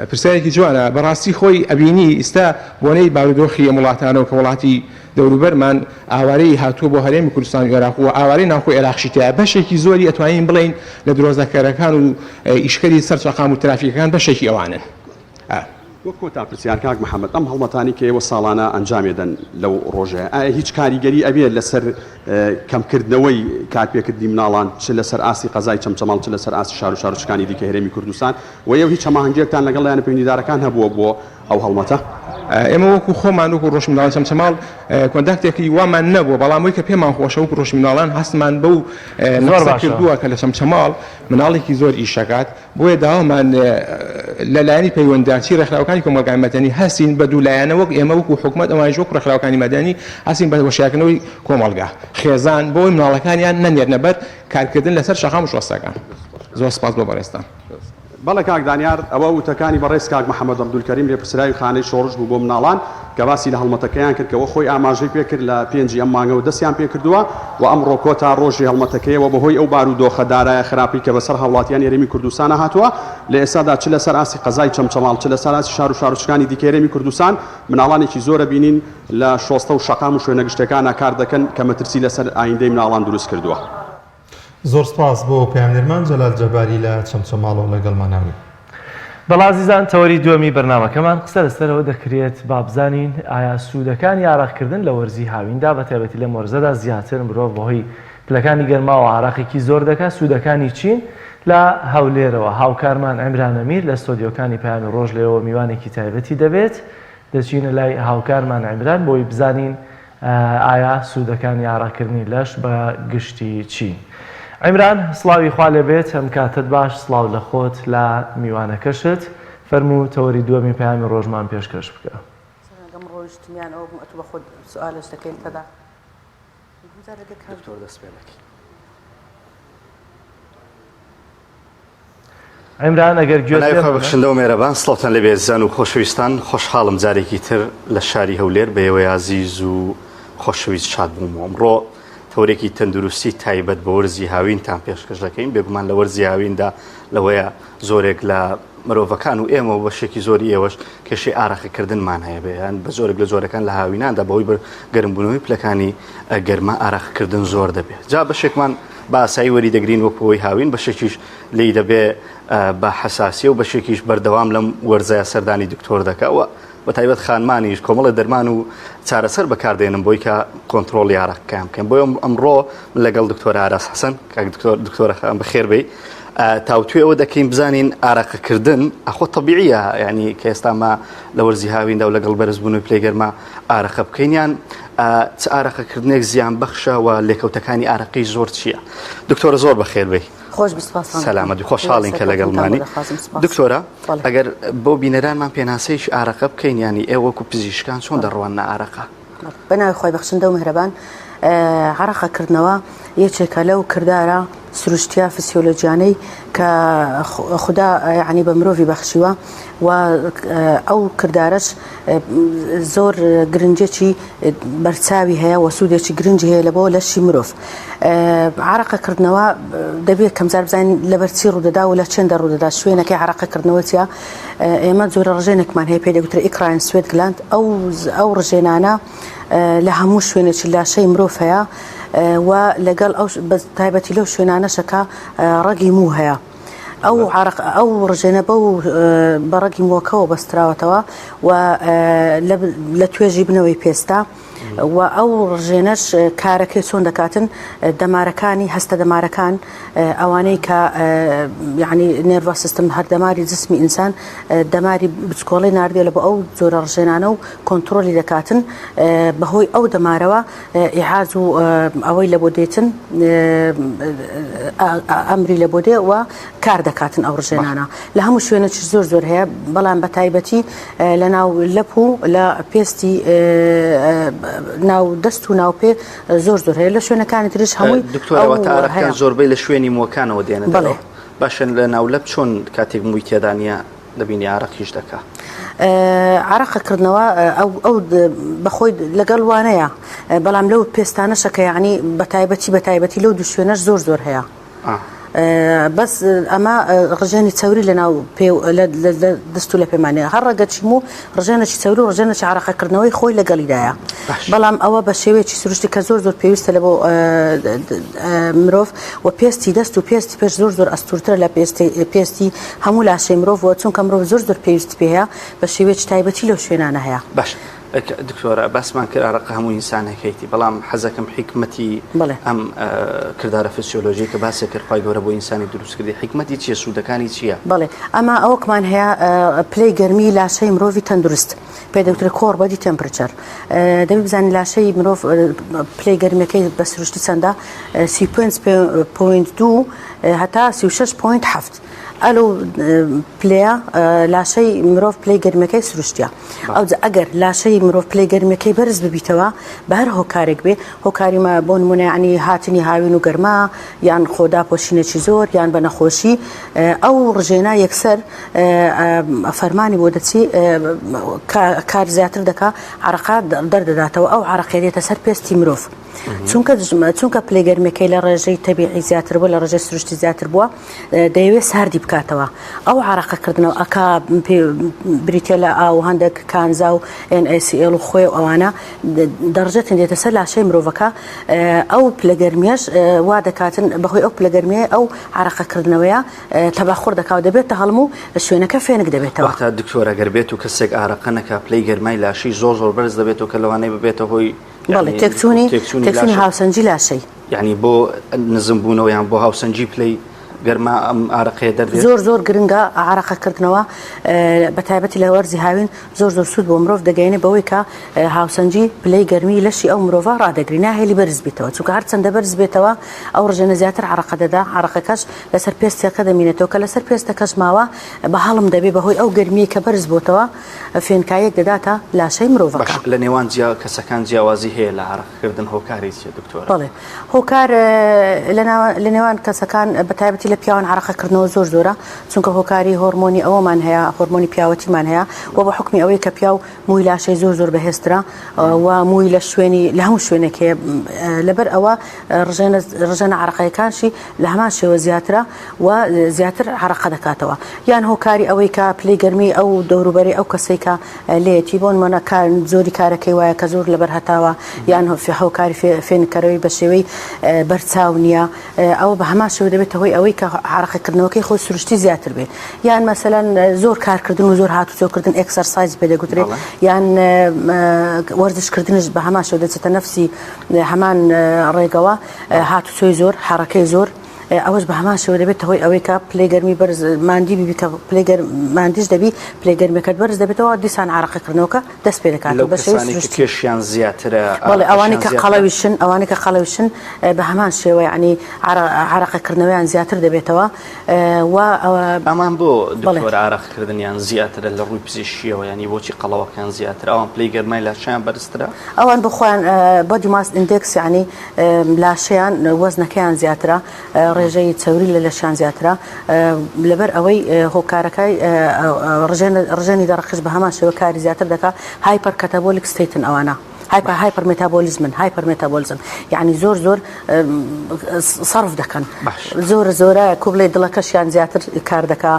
پرسیارێکی جوانە بەڕاستی خۆی ئەبینی ئێستا بۆنەی بارودۆخی وڵاتانەوە کە وڵاتی دەوروبەرمان ئاوارەی هاتووە بۆ هەرێمی کوردستان و عێراق و ئاوارەی ناوخۆی عێراقشی تایە بەشێکی زۆری ئەتوانین بڵین لە درۆزەکەرەکان و ئیشکەری سەر شەقام و ترافیکەکان بەشێکی ئەوانن وەکو تا پرسیار کاک محەممەد ئەم هەڵمەتانی کە ئێوە ساڵانە ئەنجامێدەن لەو ڕۆژەیە ئایا هیچ کاریگەری ئەبێت لەسەر کەمکردنەوەی کارپێکردنی مناڵان چ لەسەر ئاسی قەزای چەمچەماڵ چ لەسەر ئاسی شار و شارچکانی دیکە هەرێمی کوردستان و ئێوە هیچ هەماهەنگێکتان لەگەڵ لایەنە پەیوەندیدارەکان هەبووە بۆ ئەو هەڵمەتە ئێمە وەکو خۆمان وەکو ڕۆژ مناڵان چەمچەماڵ کۆنتاکتێکی وامان نەبووە بەڵامەوەی کە پێمان خۆشە وەکو ڕۆژ مناڵان هەستمان بەو کردووە کە لە چەمچەماڵ مناڵێکی زۆر ئیشەکات بۆیە داوامان لەلایەنی پەیوەنددارچی ڕێکخراوەکانی کۆمەلگای مەدەنی هەستین بە دوولایەنە وەک ئێمە وەکو حکومەت ئەوانیش وەکو ڕێکخراوەکانی مەدەنی هەستین بە وەشارکردنەوەی کۆمەلگا خێزان بۆی مناڵەکانیان نەنێرنە بەر کارکردن لەسەر شەقام و شۆستەکان زۆر سپاس بۆ بەڕێستان بەڵێ کاک دانیار ئەوە وتەکانی بەڕێز کاک محەممەد عەبدولکەریم لێپرسراوی خانەی شۆڕش بوو بۆ مناڵان کە باسی لە هەڵمەتەکەیان کرد کەەوە خۆی ئاماژەی پێکرد لە پێنجی ئەم مانگەوە دەستیان پێ کردووە و ئەمڕۆ کۆتا ڕۆژی هەڵمەتەکەیەوە بەهۆی ئەو بارودۆخە دارایە خراپی کە بەسەر هەوڵاتیان هەرێمی کوردستانە هاتووە لە ئێستادا چ لەسەر ئاسی قەزای چەمچەماڵ چ لەسەر ئاسی شار و شارچکانی دیکە هەرێمی کوردستان مناڵانێکی زۆرە بینین لە شۆستە و شەقام و شوێنە گشتەکانە کار دەکەن کە مەترسی لەسەر ئایندەی مناڵان دروست کردووە زۆر سپاس بۆ پەیامنەرمان جەلال جەباری لە چەمچەماڵەوە لەگەڵماناوی بەڵازیزان تەوەری دووەمی بەرنامەکەمان قسە لەسەرەوە دەکرێت با بزانین ئایا سوودەکانی ئاراقکردن لە وەرزی هاویندا بە تایبەتی لە مۆرزەدا زیاتر مرۆڤ بەهۆی پلەکانی گەرما و عاراقێکی زۆر دەکات سوودەکانی چین لە هەولێرەوە هاوکارمان عیمران ئەمیر لە ستۆدیۆکانی پەیامی ڕۆژ لێەوە میوانێکی تایبەتی دەبێت دەچینە لای هاوکارمان عیمران بۆی بزانین ئایا سوودەکانی ئاراقکردنی لەش بە گشتی چین. عیمران سڵاوی خوا لێبێت هەم کاتت باش سڵاو لە خۆت لە میوانەکەشت فەرموو تەوەری دووەمی پەیامی ڕۆژمان پێشکەش بکە. گەم ڕۆژتمیان ئەو ئەتو بە خۆت سوالش دەکەین تەدا عیمران ئەگەر گوێبخشندەوە مێرەبان سڵاوتان لەبێ زان و خۆشەویستان خۆشحاڵم جارێکی تر لە شاری هەولێر بەیەوەی عزیز و خۆشەویست شاد بووم ئەمڕۆ تەورێکی تەندروستی تایبەت بە وەرزی هاوینتان پێشکەش دەکەین بێگومان لە وەرزی هاویندا لەوەیە زۆرێک لە مرۆڤەکان و ئێمە بە شێکی زۆری ئێوەش کێشەی ئاراقەکردنمان هەیە بێیان بە زۆرێک لە زۆرەکان لە هاویناندا بەهۆی گەرمبوونەوەی پلەکانی گەرما ئاراقەکردن زۆر دەبێت جا بەشێکمان بە ئاسایی وەری دەگرین وەکەوەی هاوین بەشێکیش لی دەبێ بە حەساسیە و بەشێکیش بەردەوام لەم وەرزایە سەردانی دکتۆر دەکەوە بە تایبەت خانمانیش کۆمەڵە دەرمان و چارەسەر بەکاردێنم بۆی کە کۆنتترۆلی ئاراقەکەم بکەم بۆ ئەمڕۆ لەگەڵ دکتۆر ئاراس حەسەن کاک دکتۆرەکان بەخێر بێ تاوتوێ ئەوە دەکەین بزانین ئاراقەکردن ئەخۆ تەبیعیە ینی کە ئێستاما لە وەرزی هاویندا و لەگەڵ بەرزبوونەوەی پلەی ئاراقە بکەینیان چ ئاراقەکردنێک زیان بەخشەوە لێکەوتەکانی ئاراقی زۆر چییە دکتۆرە زۆر بەخێر بێ خۆش بسپاسان سەلامەتی خۆشحاڵین کە لەگەڵمانی دکتۆرە ئەگەر بۆ بینەرانمان پێناسەیەکی ئاراقە بکەین ینی ئێوەکو پزیشکان چۆن دەڕوان ئاراقە بەناوی خۆی بەخشندە و میهرەبان عەرەقەکردنەوە یەکێکە لەو کردارە سروشتیا فسیۆلۆجیانەی کە خوددا یعنی بە مرۆڤی بەخشیوە و ئەو کردارەش زۆر گرنجێکی بەرچاوی هەیە و سوودێکی گرنگی هەیە لە بۆ لەشی مرۆڤ عەرەقەکردنەوە دەبێت کەمجار بزانین لەبەرچی ڕوودەدا و لە چێندە ڕوودەدا شوێنەکەی عەرەقەکردنەوە چیە ئێمە زۆرە ڕژێنێکمان هەیە پێ دەگوترێت ئیکراین سوێت گلاند ئەو ڕژێنانە لە هەموو شوێنێکی لاشەی مرۆڤ هەیە و لەگەڵ ئەو تایبەتی لەو شوێنانەشەکە ڕەگی مو هەیە ئەو ڕژێنە بە ڕەگی مووەکەەوە بەستراوەتەوە و لە توێژی بنەوەی پێستا و ئەو ڕژێنەش کارەکەی چۆن دەکاتن دەمارەکانی هەستە دەمارەکان ئەوانەی کە یعنی نێڤە سیستم هەردەماری جسمی ئینسان دەماری بچکۆڵی ناردێ لە بۆ ئەو جۆرە ڕژێنانە و کۆنتترۆلی دەکاتن بەهۆی ئەو دەمارەوە ئیعاز و ئەوەی لە بۆ دێتن ئەمری لە بۆ دێ و کار دەکاتن ئەو ڕژێنانە لە هەموو شوێنێکی زۆر زۆر هەیە بەڵام بە تایبەتی لە ناو لەپ و لە پێستی ناو دەست و ناوپێ زۆر زۆر هەیە لە شوێنەکانی تریش هەمووی دکتۆرەوە ئاراقەکان زۆربەی لە شوێنی مووەکانەوە دێنێت باشن لە ناولەپ چۆن کاتێک مووی تێدانە دەبینی ئاراقیش دەکا عەرەقەکردنەوە ئەو بەخۆی لەگەڵ وانەیە بەڵام لەو پێستانەشەکە یعنی بە تایبەتی لەو دوو شوێنەش زۆر زۆر هەیە بەس ئەمە ڕژێنی چەوری لە ناو دەست و لە پەیمانەیە هەر ڕەگەچیم و ڕژێنێکی چەوری و ڕژێنێکی عەرەقەکردنەوەی خۆی لەگەڵیدایە بەڵام ئەوە بە شێوەیەکی سروشتی کە زۆر زۆر پێویستە لە بۆ مرۆڤ و پێستی دەست و پێستی پێش زۆر زۆر ئەستورترە لە پێستی هەموو لاشەی مرۆڤ چونکە مرۆڤ زۆر زۆر پێویستی پێ هەیە بە شێوەیەکی تایبەتی لەو شوێنانە هەیە باش دکتۆرە باسمان کرد ئاراقە هەموو ئینسانەکەیتی بەڵام حەزەکەم حکمەتی ئەم کردارە فسیۆلۆژی کە باسی کرد خی گەورە بۆ ئینسانی دروست کردی حکمەتی چییە سوودەکانی چییە بەڵێ ئەمە ئەوەکمان هەیە پلەی گەرمی لاشەی مرۆڤی تەندروست پێدەوترێت کۆڕ بەدی تەمپرچەر دەبی بزانین لاشەی مرۆڤ پلەی گەرمیەکەی بە سروشتی چەندە 35.2 هەتا 36.7 ئەلو پلەیە لاشەی مرۆڤ پلەی گەرمیەکەی سروشتیە ئەگەر لاشەی مرۆڤ پلەی گەرمیەکەی بەرز ببیتەوە بە هەر هۆکارێک بێ هۆکاریمە بۆ نمونە ینی هاتنی هاوین و گەرما یان خۆدا پۆشینێکی زۆر یان بە نەخۆشی ئەو ڕژێنە یەکسەر فەرمانی بۆ دەچی کار زیاتر دەکا عەرەقا دەردەداتەوە ئەو عەرەقە دێتە سەر پێستی مرۆڤ چونکە پلەی گەرمیەکەی لە ڕێژەی تەبیعی زیاتر بووە لە ڕێژەی سروشتی زیاتر بووە دەیەوێت ساردی بکاتەوە ئەو عەرەقەکردنەوە ئەکا بریتە لە ئاو هەندێک کانزا و NaCl و خۆی و ئەوانە دەڕژێتن دێتە سەر لاشەی مرۆڤەکە ئەو پلەگەرمیەش وا دەکاتن بەهۆی ئەو پلەگەرمیە ئەو عەرەقەکردنەوەیە تەباخۆر دەکاو دەبێتە هەڵم و شوێنەکە فێنک دەبێتەوە تا دکتۆرە گەر بێت و کەسێک ئاراقە نەکا پلەی گەرمای لاشی زۆر زۆر بەرز دەبێت و کە لەوانەیە ببێتە هۆی بەڵێ تێکچوونی هاوسەنجی لاشەی یعنی بۆ نزم بوونەوە یان بۆ هاوسەنجی پلەی گەرما ئەم ئاراقەیە دەردێت زۆر گرنگە عەرەقەکردنەوە بە تایبەتی لە وەرزی هاوین زۆر سوود بۆ مرۆڤ دەگەێنێ بەوەی کە هاوسەنجی پلەی گەرمی لەشی ئەو مرۆڤە ڕادەگری ناهێلی بەرز بێتەوە چونکە هەرچەندە بەرز بێتەوە ئەو ڕژێنە زیاتر عەرەقە دەدا عەرەقەکەش لەسەر پێستەکە دەمینێتەوە کە لەسەر پێستەکەش ماوە بە هەڵم دەبێ بەهۆی ئەو گەرمیە کە بەرز بۆتەوە فێنکایەک دەداتە لاشەی مرۆڤەکە لە نێوان کەسەکان جیاوازی هەیە لە عەرەقەکردن هۆکاری چیە دکتۆرە بەڵێ هۆکار لە نێوان کەسەکان بە تایبەتی لە پیاوان عرەقەکردنەوە زۆر زۆرە چونکە هۆکاری هۆرمۆنی ئەوەمان هەیە هۆرمۆنی پیاوەتیمان هەیە و بە حکمی ئەوەی کە پیاو مووی لاشەی زۆر بەهێزترا و مووی لە شوێنی لە هەموو شوێنێک هەیە لەبەر ئەوە ڕژێنە عرەقەکانشی لە هەمان شێوە زیاترە و زیاتر عرەقە دەکاتەوە یان هۆکاری ئەوەی کە پلەی گەرمی ئەو دەوروبەری ئەو کەسەی کە لێتی بۆ نمونە زۆری کارەکەی وایە کە زۆر لەبەر هەتاوە یان هۆکاری فێنکەرەوەی بە شێوەی بەرچاو نییە ئەوە بە هەمان شێوە دەبێتە هۆی ئەوەی کە عرەقەکردنەوەکەی خۆی سروشتی زیاتر بێ یان مەسەلەن زۆر کارکردن و زۆر هاتوچۆکردن ئێکسەرسایز پێ دەگوترێت یان وەرزشکردنش بە هەمان شێوە دەچێتە نەفسی هەمان ڕێگەوە هاتوچۆی زۆر حرەکەی زۆر ئەوەش بە هەمان شێوە دەبێت هۆی ئەوەی کە پلەی گەرمی بەرز ماندی بیبی کە ماندیش دەبی پلەی گەرمیەکەت بەرز دەبێتەوە دیسان عرەقەکردنەوەکە دەست پێ دەکات بە شێوەی کێشیان زیاترە ئەوانەی کە قەڵەویشن بە هەمان شێوە ینی عرەقەکردنەوەیان زیاتر دەبێتەوە و ئەمان بۆ دکتۆر عرەقەکردنیان زیاترە لە ڕووی پزیشکیەوە ینی بۆچی قەڵەوەکان زیاتر ئەوان پلەی گەرمای لاشیان بەرزترە ئەوان بخۆیان بۆدی ماس ئیندێکس ینی لاشەیان وەزنەکەیان زیاترە ڕێژەی چاوری لە لەشان زیاترە لەبەر ئەوەی هۆکارەکەی ڕژێنی دەڕقش بە هەمان شێوە کاری زیاتر دەکات هایپەر کەتابۆلیک ستیتن ئەوانە هایپەر مێتابۆلیزم یعنی زۆر صرف دەکەن زۆرە کوبڵی دڵەکەشیان زیاتر کار دەکا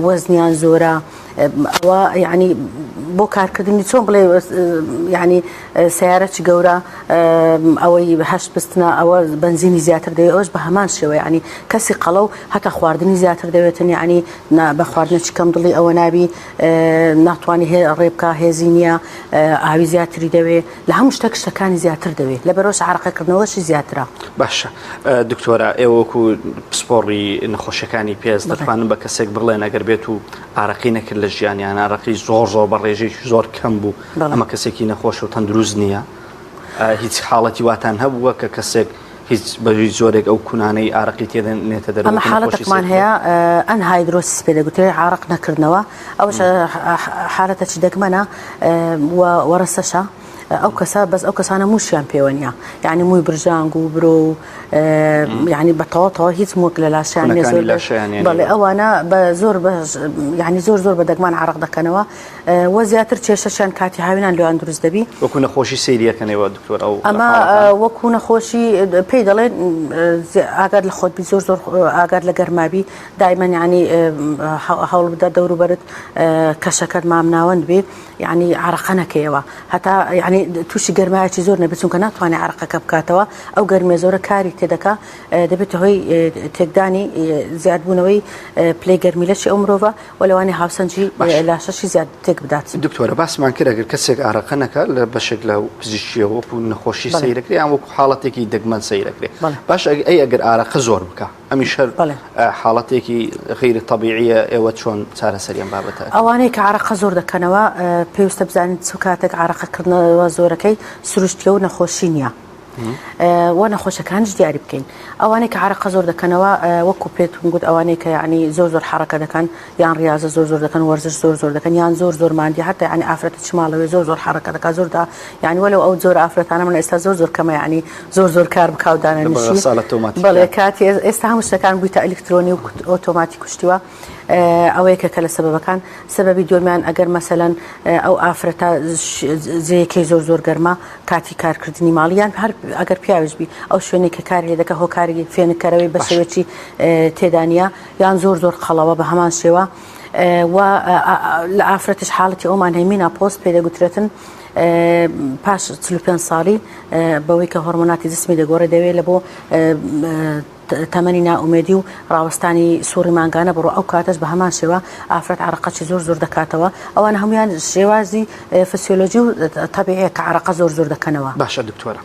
وەزنیان زۆرە ئەوە یعنی بۆ کارکردنی چۆن بڵێ ینی سیارەی گەورە ئەوەی هەشت بستنە ئەوە بنزینی زیاتر دەوێت ئەوش بە هەمان شێوە ینی کەسی قەڵە و هەتا خواردنی زیاتر دەوێتن ینی بە خواردنەی کەم دڵی ئەوە نابی ناتوانانی ڕێبکە هێزی نییە ئاوی زیاتری دەوێت لە هەموو شتەکانی زیاتر دەوێت لە بەرەوەش عرەقەکردنەوەشی زیاترە باشە دکتۆرە ئێوەکو پسپۆڕی نەخۆشیەکانی پێست دەتوانن بە کەسێک بڵێن ئەگەر بێت و ئارەقی نەکرد لە ژیانیان ئارەقی زۆر بە ڕێژێکی زۆر کەم بوو ئەمە کەسێکی نەخۆش و تەندروست نییە هیچ حاڵەتی واتان هەبووە کە کەسێک هیچ بەژی زۆرێک ئەو کوانەی ئارەقی تێدێنێتە دەرەوە ئەمە حاڵەتێکمان هەیە ئەن هایدرۆسیس پێ دەگوترێت عارق نەکردنەوە ئەوش حالەتەکی دەگمەنە وەرەسەشە ئەو کەسە بەس ئەو کەسانە موشیان پێوە نیە یعنی مووی برژانگ و برۆ و یعنی بەتەواو هیچ موک لە لاشیان بەڵێ ئەوانە بە زۆر ینی زۆر بە دەگمان عرق دەکەنەوە وە زیاتر کێشەشیان کاتی هاوینان لێوان دروست دەبی وەکو نەخۆشی سەیریەکەنەوە دکتۆر ئەمە وەکو نەخۆشی پێی دەڵێن ئاگاد لە خۆت بی زۆر ئاگاد لە گەرمابی دایمەن ینی هەوڵ بدە دەوروبەرت کەشەکەت مامناوەند بێ یعنی عرقە نەکەیەوە هەتا یعنی تووشی گەرمایەکی زۆر نەبێت چونکە ناتوانێت عرقەکە بکاتەوە ئەو گەرمێ زۆرە کاری تێدەکا دەبێت هۆی تێکدانی زیادبوونەوەی پلەی گەرمی لەشی ئەو مرۆڤە و لەوانی هاوسەنجی لاشەشی زیاد تێک بدات دکتۆرە باسمان کرد ئەگەر کەسێک ئارەقە نەکە لە بەشێک لە پزیشکیەوە وەکو نەخۆشی سەیرەکرێ یان وەکو حاڵەتێکی دەگمەن سەیرەکرێ باش ئەگەر ئارەقە زۆر بکە ئەمی شەر حاڵەتێکی غیری طەبیعیە ئێوە چۆن چارەسەریان بابەتە ئەوانەی کە عرەقە زۆر دەکەنەوە پێویستە بزانیت چ کاتێک عرەقەکردنەوە زۆرەکەی سروشتیە و نەخۆشی نییە و نەخۆشەکانش دیاری بکەین ئەوانەی کە عرەقە زۆر دەکەنەوە وەکو پێتون گوت ئەوانەی کە یعنی زۆر حرەکە دەکەن یان ریاضە زۆر دەکەن وەرزش زۆر دەکەن یان زۆر ماندی هەتا ینی ئافرەتە چماڵەوەی زۆر حرەکە دەکات زۆردا یعنی وەلەو ئەو زۆر ئافرەتانە من ئێستا زۆر کەمە ینی زۆر کار بکاو دانەنیشی بەڵێ کاتی ئێستا هەموو شتەکان بوویتە ئەلکترۆنی و ئۆتۆماتی کوشتیوە ئەوەیە کە لە سەبەبەکان سەبەبی دومیان ئەگەر مەسەلەن ئەو ئافرەتە زەیەکەی زۆر گەرمە کاتی کارکردنی ماڵیان هەر ئەگەر پیاوش بی ئەو شوێنێک کە کاری لێ دەکە هۆکاری فێنکەرەوەی بە شێوەیەکی تێدانە یان زۆر قەڵەوە بە هەمان شێوە و لە ئافرەتش حاڵەتی ئەومان هەیمینە پۆست پێ دەگوترێتن پاش 45 ساڵی بەوەی کە هۆرمۆناتی جسمی دەگۆڕێ دەوێت لە بۆ تەمەنی ناومێدی و ڕاوەستانی سووری مانگانە بڕۆ ئەو کاتەش بە هەمان شێوە ئافرەت عرەقەی زۆر دەکاتەوە ئەوان هەمویان شێوازی فسیۆلۆژی و تەبیعیە کە عرەقە زۆر دەکەنەوە باشە دکتۆرە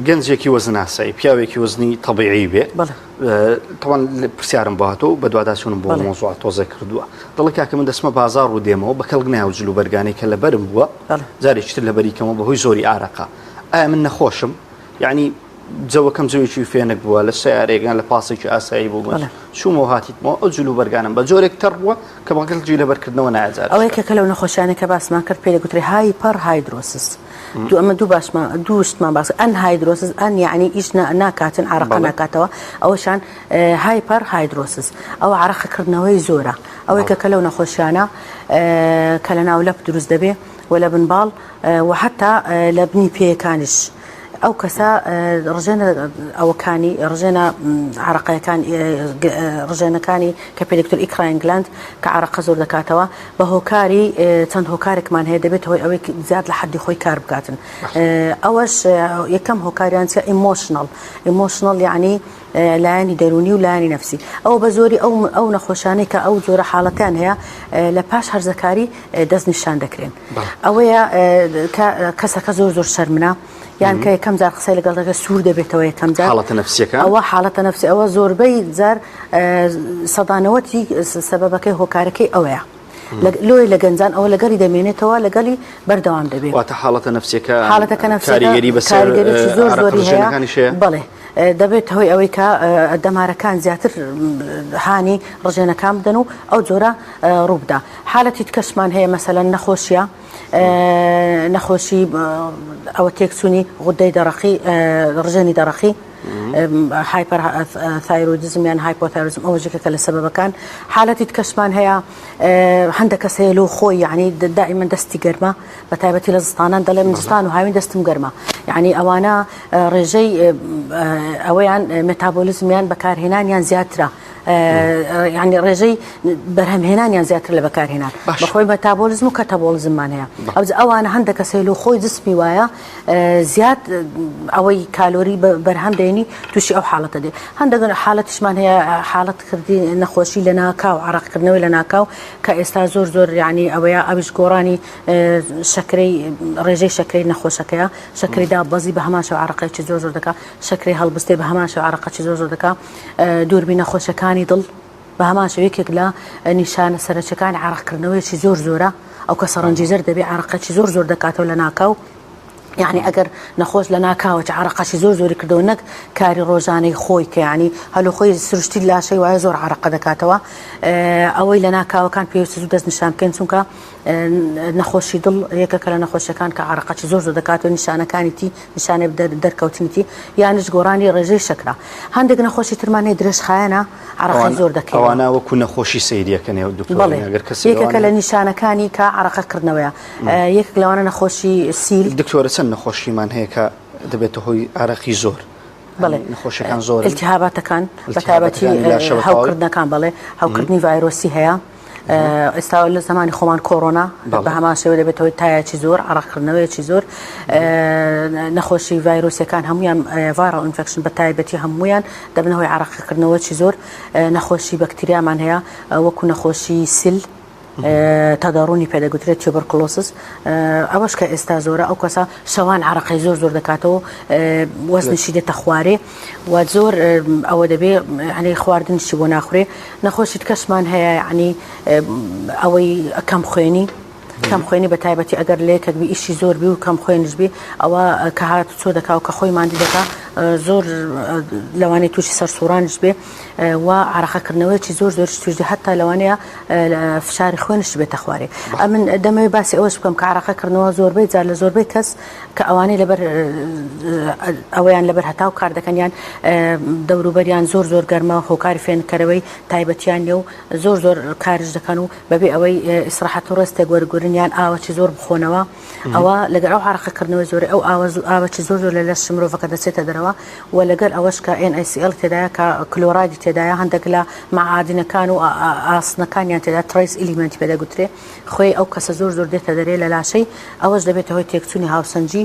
گەنجێکی وەزناسایی پیاوێکی وەزنی طبیعی بێ تەوان پرسیارم بۆهاتەوە بە دوواداچوونم بۆ مۆزوع تۆزە کردووە دڵی کاکە من دەسمە بازار و دێمەوە بە کەڵگنای و جلوبەرگانەی کە لەبەرم بووە جارێکتر لە بەریکەمەوە بەهۆی زۆری ئارەقە ئایا من نەخۆشم یعنی جەوەکەم جوێکی فێنک بووە لە سیارێکیان لە پاسێکی ئاسایی بوو چوومەوە هاتیتمەوە ئەو جلو بەرگانم بە جۆرێک تەڕ بووە کە بەگەڵجی لەبەرکردنەوە ناجار ئەوەیە کە لەو نەخۆشیانە کە باسمان کرد پێ دەگوترێ هایپەر هایدرۆسس ئەمە دوو شتمان باس ئەن هایدرۆسس ئەن یعنی ئیش ناکاتن عرەقە ناکاتەوە ئەوەشان هایپەر هایدرۆسس ئەوە عرەقەکردنەوەی زۆرە ئەوەی کە لەو نەخۆشیانە کە لە ناو لەپ دروست دەبێ و لە بنباڵ و حتا لە بنی پێیەکانیش ئەو کەسە ڕژێنە ئەوەکانی ڕژێنە عرەقەکان ڕژێنەکانی کە پێدکتۆر ئیکراینگلاند کە عرەقە زۆر دەکاتەوە بە هۆکاری چەند هۆکارێکمان هەیە دەبێت هۆی ئەوەی زیاد لە حەدی خۆی کار بکاتن ئەوەش یەکەم هۆکاریانچە ئیمۆشنڵ یعنی لایانی دەرونی و لایانی نەفسی ئەو بە زۆری ئەو نەخۆشانەی کە ئەو زۆرە حاڵەتیان هەیە لە پاش هەرزەکاری دەست نیشان دەکرێن ئەوەیە کەسەکە زۆر شەرمنە یان کە یەکەم جار قسەی لەگەڵەکە سوور دەبێتەوە یەکەم جار حاڵەتە نەفسیەکە ئەوە حاڵەتە نەفسی ئەوە زۆربەی جار سەدانەوەتی سەبەبەکەی هۆکارەکەی ئەوەیە لۆی لە گەنجان ئەوە لەگەڵی دەمێنێتەوە لەگەڵی بەردەوام دەبێت واتە حاڵەتە نەفسیەکە حاڵەتەکە نەفسیەکە کاریگەری بەسەر کاریگەریی زۆری هەیە بەڵێ دەبێت هۆی ئەوەی کە دەمارەکان زیاتر هانی ڕژێنەکان بدەن و ئەو جۆرە ڕووبدا حالەتی کەشمان هەیە مەسەلەن نەخۆشیە نەخۆشی ئەوە تێکچوونی غودەی دەڕەقی ڕژێنی دەڕەقی هایپەر تایرۆیدزم یان هایپۆتایرۆیدزم ئەوە ژێکەکە لە سەبەبەکان حالەتی کەشمان هەیە هەندێک کەس هەیە لۆ خۆی یعنی دائما دەستی گەرمە بە تایبەتی لە زستانان دەڵێ من زستان و هاوین دەستم گەرمە یعنی ئەوانە ڕێژەی ئەوەیان مێتابۆلیزمیان بەکارهێنانیان زیاترە یعنی ڕێژەی بەرهەمهێنانیان زیاتر لە بەکارهێنان بەخۆی مەتابۆلیزم و کەتەبۆلیزممان هەیە ئەوانە هەندێک کەس هەیە لۆ خۆی جسمی وایە زیاد ئەوەی کالۆری بەرهەم دێنی تووشی ئەو حاڵەتە دێ هەندێک حاڵەتیشمان هەیە حاڵەت کردی نەخۆشی لە ناکاو عرەقکردنەوەی لە ناکاو کە ئێستا زۆر یعنی ئەوەیە ئەویش گۆڕانی شەکرەی ڕێژەی شەکرەی نەخۆشەکەیە شەکری دابەزی بە هەمان شێوە عرەقێکی زۆر دەکات شەکرەی هەڵبستێ بە هەمان شێوە عرەقێکی زۆر دەکات دووربی نەخۆشەکانی دڵ بە هەمان شێوەیەکێک لە نیشانە سەرچەکانی عرەقکردنەوەیکی زۆرە ئەو کە سەرنجیزەر دەبێ عرەقێکی زۆر دەکاتەوە لە ناکاو یعنی ئەگەر نەخۆش لە ناکاوە عرەقەشی زۆری کردەوە نەک کاری ڕۆژانەی خۆی کە ینی هەلو خۆی سروشتی لاشەی وایە زۆر عرەقە دەکاتەوە ئەوەی لە ناکاوەکان پێویستە زوو دەست نیشان بکەن چونکە نەخۆشی دڵ یەکێکە لە نەخۆشیەکان کە عرەقەی زۆر دەکاتەوە نیشانەکانیتی نیشانێ دەرکەوتنیتی یانش گۆڕانی ڕێژەی شەکرا هەندێک نەخۆشی ترمانەی درێژخایەنە عرەقەی زۆر دەکەوێت ئەوانە وەکو نەخۆشی سەیریەکەنێ و یەکێکە لە نیشانەکانی کە عرەقەکردنەوەیە یەکێک لەوانە نەخۆشی سیل دکتۆرە چەند نەخۆشیمان هەیە کە دەبێتە هۆی عرەقی زۆر بەڵێ نەخۆشیەکان زۆر التهاباتەکان بە تایبەتی هەوکردنەکان بەڵێ هەوکردنی ڤایرۆسی هەیە ئێستا لە زمانی خۆمان کۆڕۆنا بە هەمان شێوە دەبێتەوەی تایەکی زۆر عرەقکردنەوەیەکی زۆر نەخۆشی ڤایرۆسیەکان هەمویان ڤایرال ئینفێکشن بە تایبەتی هەمویان دەبنەوەی عرەقکردنەوەیەکی زۆر نەخۆشی بەکتریامان هەیە وەکو نەخۆشی سیل تەداڕوونی پێدەگوترێت تیوبەرکلۆسس ئەوەش کە ئێستا زۆرە ئەو کەسە شەوان عرەقەی زۆر دەکاتەوە وەزنیشی دێتە خوارێ و زۆر ئەوە دەبێ ینی خواردنیشی بۆ ناخورێ نەخۆشی کەسمان هەیە ینی ئەوەی کەم خوێنی کەم خوێنی بە تایبەتی ئەگەر لێکەکبی ئیشی زۆر بی و کەم خوێنش بی ئەوە کە هات چۆ دەکا و کە خۆی مادی دەکا زۆر لەوانەیە تووشی سەرسوڕانش بێ و عرەقەکردنەوەیکی زۆر توشدی حتا لەوانەیە فشاری خوێنش بێتە خوارێ من دەمەوێت باسی ئەوەش بکەم کە عرەقەکردنەوە زۆربەی جار لە زۆربەی کەس کە ئەوانەی لەبەر ئەوەیان لەبەر هەتاو کار دەکەنیان دەوروبەریان زۆر گەرمە هۆکاری فێنکەرەوەی تایبەتیان لێ و زۆر کارش دەکەن و بەبێ ئەوەی ئیسراحەت و ڕێستێک وەرگرنیان ئاوەی زۆر بخۆنەوە ئەوە لەگەڵ ئەو عرەقەکردنەوەی زۆر ئەو ئاوەی زۆر لە لەش مرۆڤەکە دەچێتە دەرەوە و لەگەر ئەوەش کە NaCl تێدایە کە کلۆرایدی تێدایە هەندێک لە معادنەکان و ئاسنەکانیان تێدا تڕیس ئیلیمنتی پێدەگوترێ خۆی ئەو کەسە زۆر دێتە دەرێ لە لاشەی ئەوەش دەبێت هۆی تێکچوونی هاوسەنجی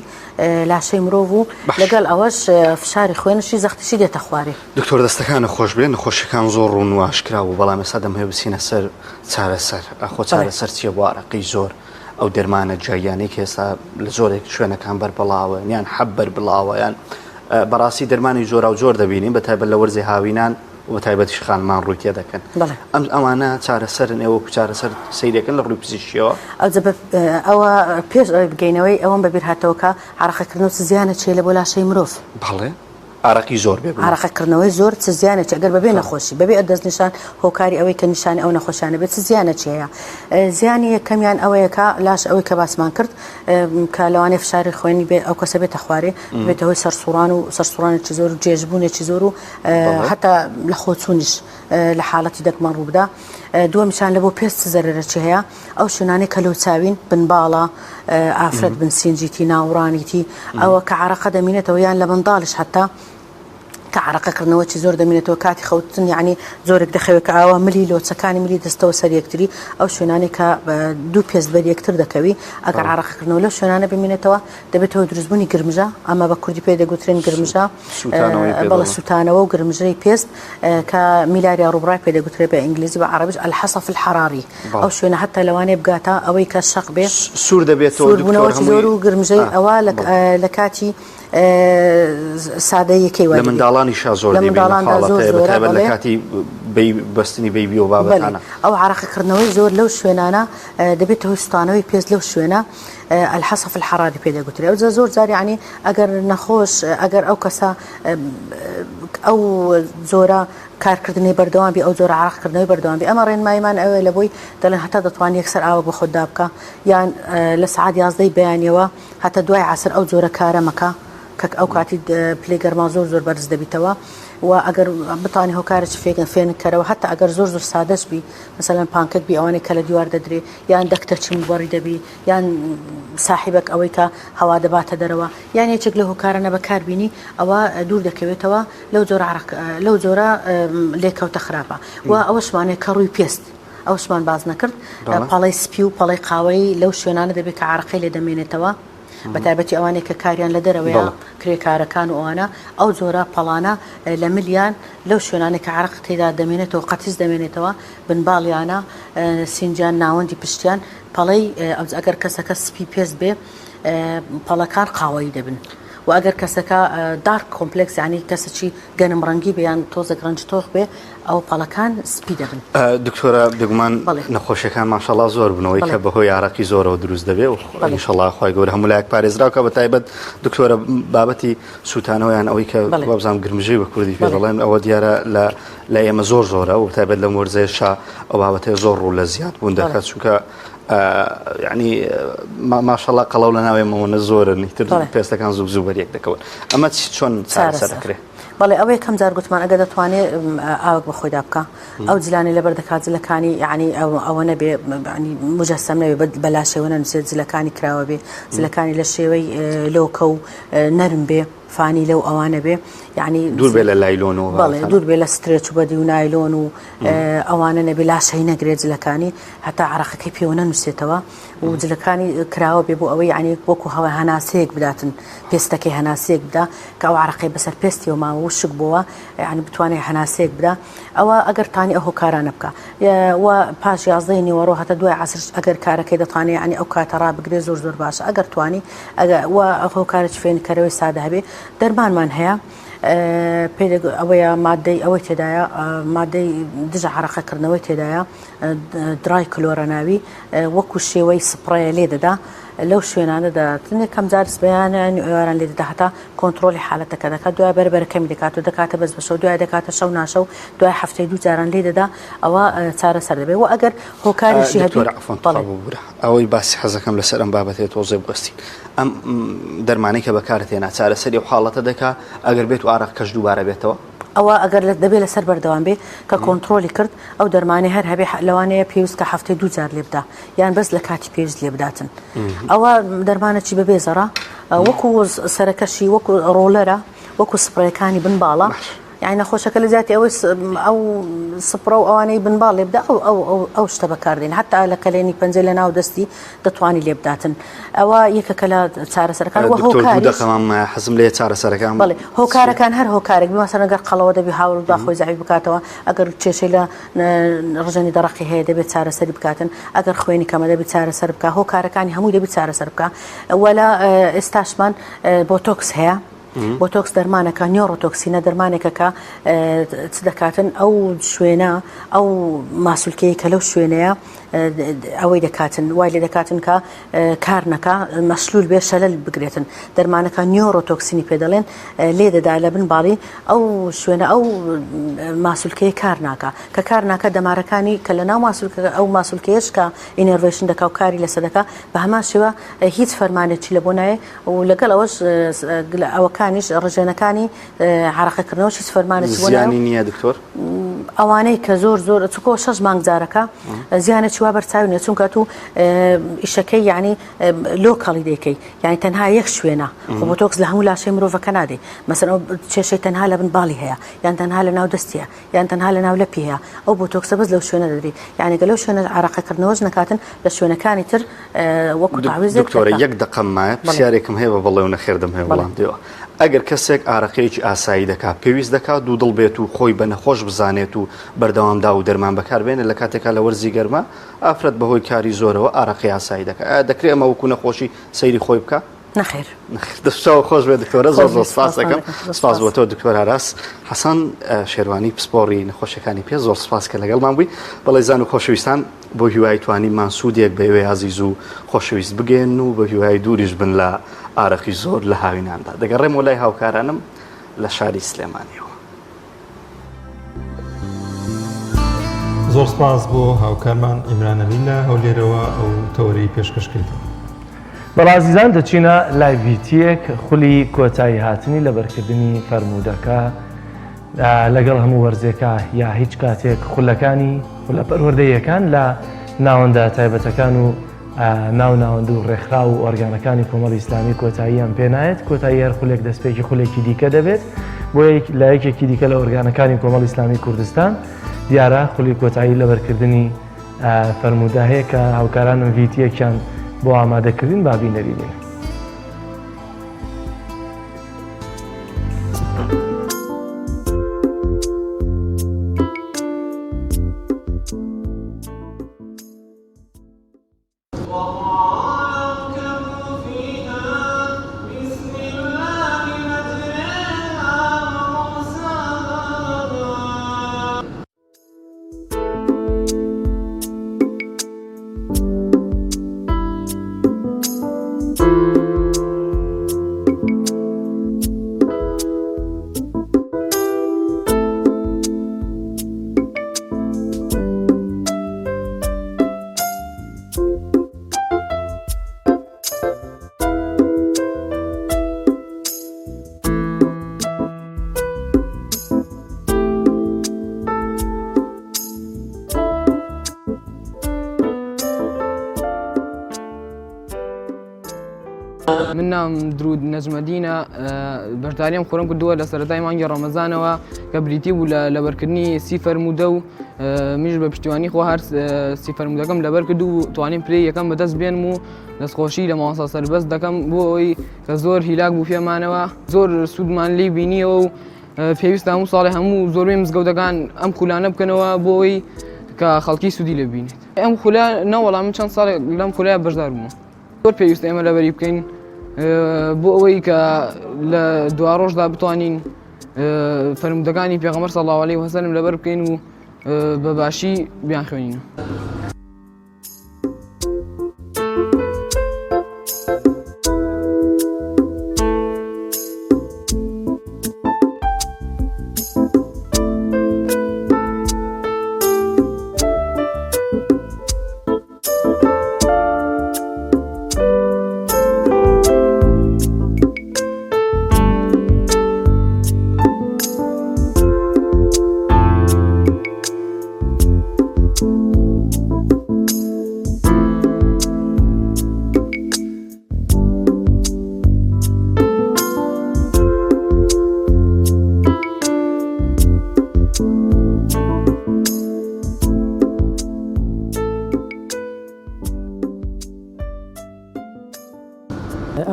لاشەی مرۆڤ و لەگەڵ ئەوەش فشاری خوێنشی زەختیشی دێتە خوارێ دکتۆر دەستەکانە خۆش بێن نەخۆشیەکان زۆر ڕوون و ئاشکرا و بەڵام ئێستا دەمهەیە بچینە سەر چارەسەر ئەخۆ چارەسەر چییە بۆ عرەقی زۆر ئەو دەرمانە جیایانەی کە ئێستا لە زۆرێک شوێنەکان بەربڵاوە یان حەب بەربڵاوە یان بەڕاستی دەرمانی جۆرا و جۆر دەبینین بە تایبەت لە وەرزی هاوینان و بە تایبەتیش خانمان ڕووی تێ دەکەن ئەمانە چارەسەرن ئێوە چارەسەر سەیرەکەن لە ڕووی پزیشکیەوە ئەوە پێش بگەینەوەی ئەوەم بەبیر هاتەوە کە عرەقەکردنەوە زیانە چێ لە بۆ لاشەی مرۆڤ بەڵێ ئارەقی زۆر بێ عراقەکردنەوەی زۆر چ زیانێکی ئەگەر بەبێ نەخۆشی بەبێ دەست نیشان هۆکاری ئەوەی کە نیشانی ئەو نەخۆشیانە بێت چ زیانێکی هەیە زیانی یەکەمیان ئەوەیەکە لاش ئەوەی کە باسمان کرد کە لەوانەیە فشاری خوێنی بێ ئەو کەسە بێتە خوارێ بێتەوەی سەرسوڕان و سەرسوڕانێکی زۆر و جێژبوونێکی زۆر و حتا لە خۆچوونیش لە حاڵەتی دەکمان ڕووبدا دووەمیشان لە بۆ پێست زەرەرەکی هەیە ئەو شوێنانەی کە لەو چاوین بنباڵە ئافرەت بنسینجیتی ناوڕانیتی ئەوە کە عراقە دەمینێتەوە یان لە منداڵش حتا کە عراقەکردنەوەی زۆر دەمێنێتەوە کاتی خەوتن یعنی زۆرێک دەخەوێت کە ئاوا ملی لۆچەکانی ملی دەستەوە سەر یەکتری ئەو شوێنانی کە دوو پێست بەر یەکتر دەکەوی ئەگەر عراقەکردنەوە لەو شوێنانە بمێنێتەوە دەبێتەوە دروستبوونی گرمژە ئەمە بە کوردی پێ دەگوترێن گرمژە بەڵە سوتانەوە و گرمژەی پێست کە میلاریا ڕوبڕای پێ دەگوترێت بە ئینگلیزی بە عەرەبیش الحەسەف الحەراری ئەو شوێنە حتا لەوانەیە بگاتە ئەوەی کە شەق بێ سوور دەبێتەوە سووربوونەوەی زۆر و گرمژەی ئەوە لە کاتی سادەیەکەی لە منداڵانیشا زۆر لە کاتی بەستنی بەیبی و بابەتانە ئەو عراقەکردنەوەی زۆر لەو شوێنانە دەبێتەوە ستانەوەی پێست لەو شوێنە الحەسەف الحەراری پێ دەگوترێت ئەو زۆر جار یعنی ئەگەر نەخۆش ئەگەر ئەو کەسە ئەو زۆرە کارکردنی بەردەوام بێ ئەو زۆر عراقکردنەوەی بەردەوام بێ ئەمە ڕێنمایمان ئەوێ لە بۆی دەڵێن هەتا دەتوانێت یەکسەر ئاوە بە خۆتدا بکە یان لە سەعات 11 بەیانیەوە هەتا دوای عەسر ئەو زۆرە کارە مەکە کە ئەو کاتی پلەی گەرما زۆر بەرز دەبیتەوە و ئەگەر بتانی هۆکارێکی فێنکەرەوە هەتا ئەگەر زۆر سادەش بی مثلەن پانکەک بی ئەوانەی کە لە دیوار دەدرێ یان دەکتە چیم بەڕی دەبی یان ساحیبەک ئەوەی کە هەوا دەباتە دەرەوە یان یەکێک لە هۆکارانە بەکاربینی ئەوە دوور دەکەوێتەوە لەو جۆرە لێکەوتە خراپە و ئەوەشمانەیە کە ڕووی پێست ئەوشمان باز نەکرد پەڵەی سپی و پەڵەی قاوەی لەو شوێنانە دەبێت کە عراقی لێ دەمێنێتەوە بەتایبەتی ئەوانەیە کە کاریان لە دەرەوەیە کرێکارەکان و ئەوانە ئەو جۆرە پەڵانە لە ملیان لەو شوێنانێک کە عراق تێدا دەمێنێتەوە قەتیز دەمێنێتەوە بنباڵیانە سینجان ناوەندی پشتیان پەڵەی ئەگەر کەسەکە سپی پێست بێ پەڵەکان قاوەیی دەبن و ئەگەر کەسەکە دارک کۆمپلکس ینی کەسێکی گەنم ڕەنگی بێیان تۆزێک ڕەنج تۆخ بێ ئەو پەڵەکان سپی دەبن دکتۆرە دەگومان نەخۆشیەکان ماشەڵڵا زۆر بنەوەی کە بەهۆی عراقی زۆرەوە دروست دەبێ و ئینشەڵڵا خۆی گەورە هەموو لایەک پارێزراوکە بە تایبەت دکتۆرە بابەتی سوتانەوەیان ئەوەی کە بابزانام گرمژەی بە کوردی پێ دەڵێن ئەوە دیارە لە ئێمە زۆرە و تایبەت لە وەرزەیەشا ئەو بابەتەیە زۆر ڕوو لە زیاد بوون دەکات چونکە ینی ماشەڵڵا قەڵەو لە ناوێمەوەنە زۆرن نیتر پێستەکان زوو بەریەک دەکەون ئەمە چۆن چارەسەر دەکرێت بەڵێ ئەوەی کەم جار گوتمان ئەگە دەتوانێت ئاوک بە خۆیدا بکە ئەو جلانی لەبەر دەکات جلەکانی یعنی ئەوە نەبێ مجەسەم نەبێ بەلا شێوە نووسێت جلەکانی کراوە بێ جلەکانی لە شێوەی لۆکە و نەرم بێ فانی لەو ئەوانە بێ یعنی دوور بێ لە لایلۆن و بەڵێ دوور بێ لە سترێچ و بەدی و نایلۆن و ئەوانە نەبێ لاشەی نەگرێت جلەکانی هەتا عراقەکەی پێوە نەنووسێتەوە و جلەکانی کراوە بێ بۆ ئەوەی ینی وەکو هەوە هەناسەیەک بداتن پێستەکەی هەناسەیەک بدا کە ئەو عراقی بەسەر پێستی و ماوە وشک بووە ینی بتوانێت هەناسەیەک بدا ئەوە ئەگەر تانی ئەو هۆکارانە بکە و پاش 11 نیوەڕۆ هەتا دوای عەسر ئەگەر کارەکەی دەتوانێت ینی ئەو کاتە ڕابگرێ زۆر باشە ئەگەر توانی و ئەو هۆکارێکی فێنکەرەوەی سادە هەبێ دەرمانمان هەیە ئەوەیە مادەی ئەوەی تێدایە مادەی دژە عراقەکردنەوەی تێدایە درای کلۆرە ناوی وەکو شێوەی سپڕەیە لێ دەدا لەو شوێنانەدا تنێک کەم جارس بەیانیان ئێواران لێ دەدا هەتا کۆنتترۆلی حالەتەکە دەکات دوای بەرەکەمی دەکات و دەکاتە بەس بەشەو دوای دەکاتە شەو ناشەو دوای هەفتەی دوو جاران لێ دەدا ئەوە چارەسەر دەبێت و ئەگەر هۆکاریشی ئەوەی باسی حەزەکەم لەسەر ئەم بابەتێت تۆزێ بەستی ئەم دەرمانەی کە بەکارتێنا چارەسەری و حاڵەتە دەکا ئەگەر بێت و ئارەق کەش دووبارە بێتەوە ئەوە ئەگەر دەبێت لەسەر بەردەوام بێ کە کۆنتترۆلی کرد ئەو دەرمانی هەر هەبێ لەوانەیە پێویست کە هەفتەی دوو جار لێ بدا یان بەس لە کاتی پێویست لێ بداتن ئەوە دەرمانەی بەبێ زەڕە وەکو سەرەکەشی وەکو ڕۆلەرە وەکو سپڕەکانی بنباڵە یعنی نەخۆشەکە لە زیاتی ئەو سپڕە و ئەوانەی بنباڵ لێ بدا ئەو شتە بەکاردێن حتا لە کەلێنی پەنجەی لە ناو دەستی دەتوانی لێ بداتن ئەوە یەکەکە لە چارەسەرەکان و حەزم لێ چارەسەرەکان بڵێ هۆکارەکان هەر هۆکارێک بمەسەرەن ئەگەر قەڵەوە دەبی هاوڵ داخۆی زاوی بکاتەوە ئەگەر کێشەی لە ڕژەنی دەڕەقی هەیە دەبێت چارەسەری بکاتن ئەگەر خوێنی کەمە دەبێت چارەسەر بکە هۆکارەکانی هەمووی دەبێت چارەسەر بکە وەلا ئێستاشمان بۆتۆکس هەیە بۆتۆکس دەرمانەکە نیۆڕۆتۆکسینە دەرمانێکە کە چ دەکاتن ئەو شوێنە ئەو ماسوولکەیە کە لەو شوێنەیە ئەوەی دەکاتن وای لێ دەکاتن کە کار نەکە مەشلول بێ شەلل بگرێتن دەرمانەکە نیۆڕۆتۆکسینی پێ دەڵێن لێ دەدا لە بن باڵی ئەو شوێنە ئەو ماسوولکەیە کار ناکە کە کار ناکە دەمارەکانی کە لە ناو ئەو ماسوولکەیەش کە ئینێڤێشن دەکا و کاری لەسەر دەکا بە هەمان شێوە هیچ فەرمانێکی لە بۆ نایە و لەگەڵ ئەوەش ئەوەکانیش ڕژێنەکانی عەرەقەکردنەوە هیچ فەرمانێکی بۆ زیانی نییە دکتۆر ئەوانەی کە زۆر چکۆ 6 مانگ جارەکە زیانێکی وا بەرچاوی نیە چونکە تو ئیشەکەی یعنی لۆکەڵی دەیکەی یعنی تەنها یەک شوێنە خۆ بۆتۆکس لە هەموو لاشەی مرۆڤەکە نادەی مەسەن ئەو کێشەی تەنها لە بن باڵی هەیە یان تەنها لە ناو دەستیە یان تەنها لە ناو لەپی هەیە ئەو بۆتۆکسە بەس لەو شوێنە دەدری یعنی گە لەو شوێنە عەرەقەکردنەوەش نەکاتن لە شوێنەکانی تر وەکو تاویزێک دکتۆرە یەک دقەممایە پرسیارێکم هەیە بە بەڵێ و نەخێردم هەیە وەڵام دێوە ئەگەر کەسێک ئارەقەیەکی ئاسایی دەکات پێویست دەکات دوو دڵ بێت و خۆی بە نەخۆش بزانێت و بەردەوامدا و دەرمان بەکاربێنێت لە کاتێکا لە وەرزی گەرمە ئافرەت بەهۆی کاری زۆرەوە ئارەقەی ئاسایی دەکات دەکرێت ئەمە وەکو نەخۆشی سەیری خۆی بکە نەخێر دەستەوە خۆش بێت دکتۆرە زۆر سپاس دەکەم سپاس بۆ تۆ دکتۆر هاراس حەسەن شێروانی پسپۆڕی نەخۆشیەکانی پێ زۆر سپاس کە لەگەڵمان بووی بەڵێ زان و خۆشەویستان بۆ هیوای توانیمان سوودێک بە وێ عەزیز و خۆشەویست بگەین و بە هیوای دووریش بن لە ئارەقی زۆر لە هاویناندا دەگەڕێمەوە لای هاوکارانم لە شاری سلێمانیەوە زۆر سپاس بۆ هاوکارمان ئیمران ئەمین لە هەولێرەوە ئەو تەوەرەی پێشکەشکردەوە بەڵازیزان دەچینە لایڤیتیەک خولی کۆتایی هاتنی لە بەرکردنی فەرموودەکە لەگەڵ هەموو وەرزێکە یا هیچ کاتێک خولەکانی خولە پەروەردەیەکان لە ناوەندە تایبەتەکان و ناوەند و ڕێکخرا و ئۆرگانەکانی کۆمەڵی ئیسلامی کۆتاییان پێنایەت کۆتایی هەر خولێک دەستپێکی خولێکی دیکە دەبێت بۆ لە یەکێکی دیکە لە ئۆرگانەکانی کۆمەڵی ئیسلامی کوردستان دیارە خولی کۆتایی لە بەرکردنی فەرموودە هەیە کە هاوکارانم ڤیتیەکیان بۆ ئامادەکردین بابی نەبینین. من نام درود نەجمەدینە بەشداریەم خۆرم کردووە لە سەرەتای مانگی ڕەمەزانەوە کە بریتی بوو لە بەرکردنی سی فەرموودە و منیش بە پشتیوانی خۆ هەر سی فەرموودەکەم لەبەر کرد و توانیم پرەی یەکەم بەدەست بێنم و دەستخۆشی لە ماوەسا سەربەست دەکەم بۆ ئەوەی کە زۆر هیلاک بوو پێمانەوە زۆر سوودمان لی بینیەوە و پێویستە هەموو ساڵی هەموو زۆربەی مزگەوتەکان ئەم خولانە بکەنەوە بۆ ئەوەی کە خەڵکی سوودی لێ ببینێت ئەم خولە نەوەڵام من چەند ساڵێک لەم خولایە بەشدار بووم زۆر پێویستە ئێمە لەبەری بکەین بۆ ئەوەی کە لە دوا ڕۆژدا بتوانین فەرموودەکانی پێغەمبەر صلی الله علیه وسلم لەبەر بکەین و بە باشی بیان خوێنین.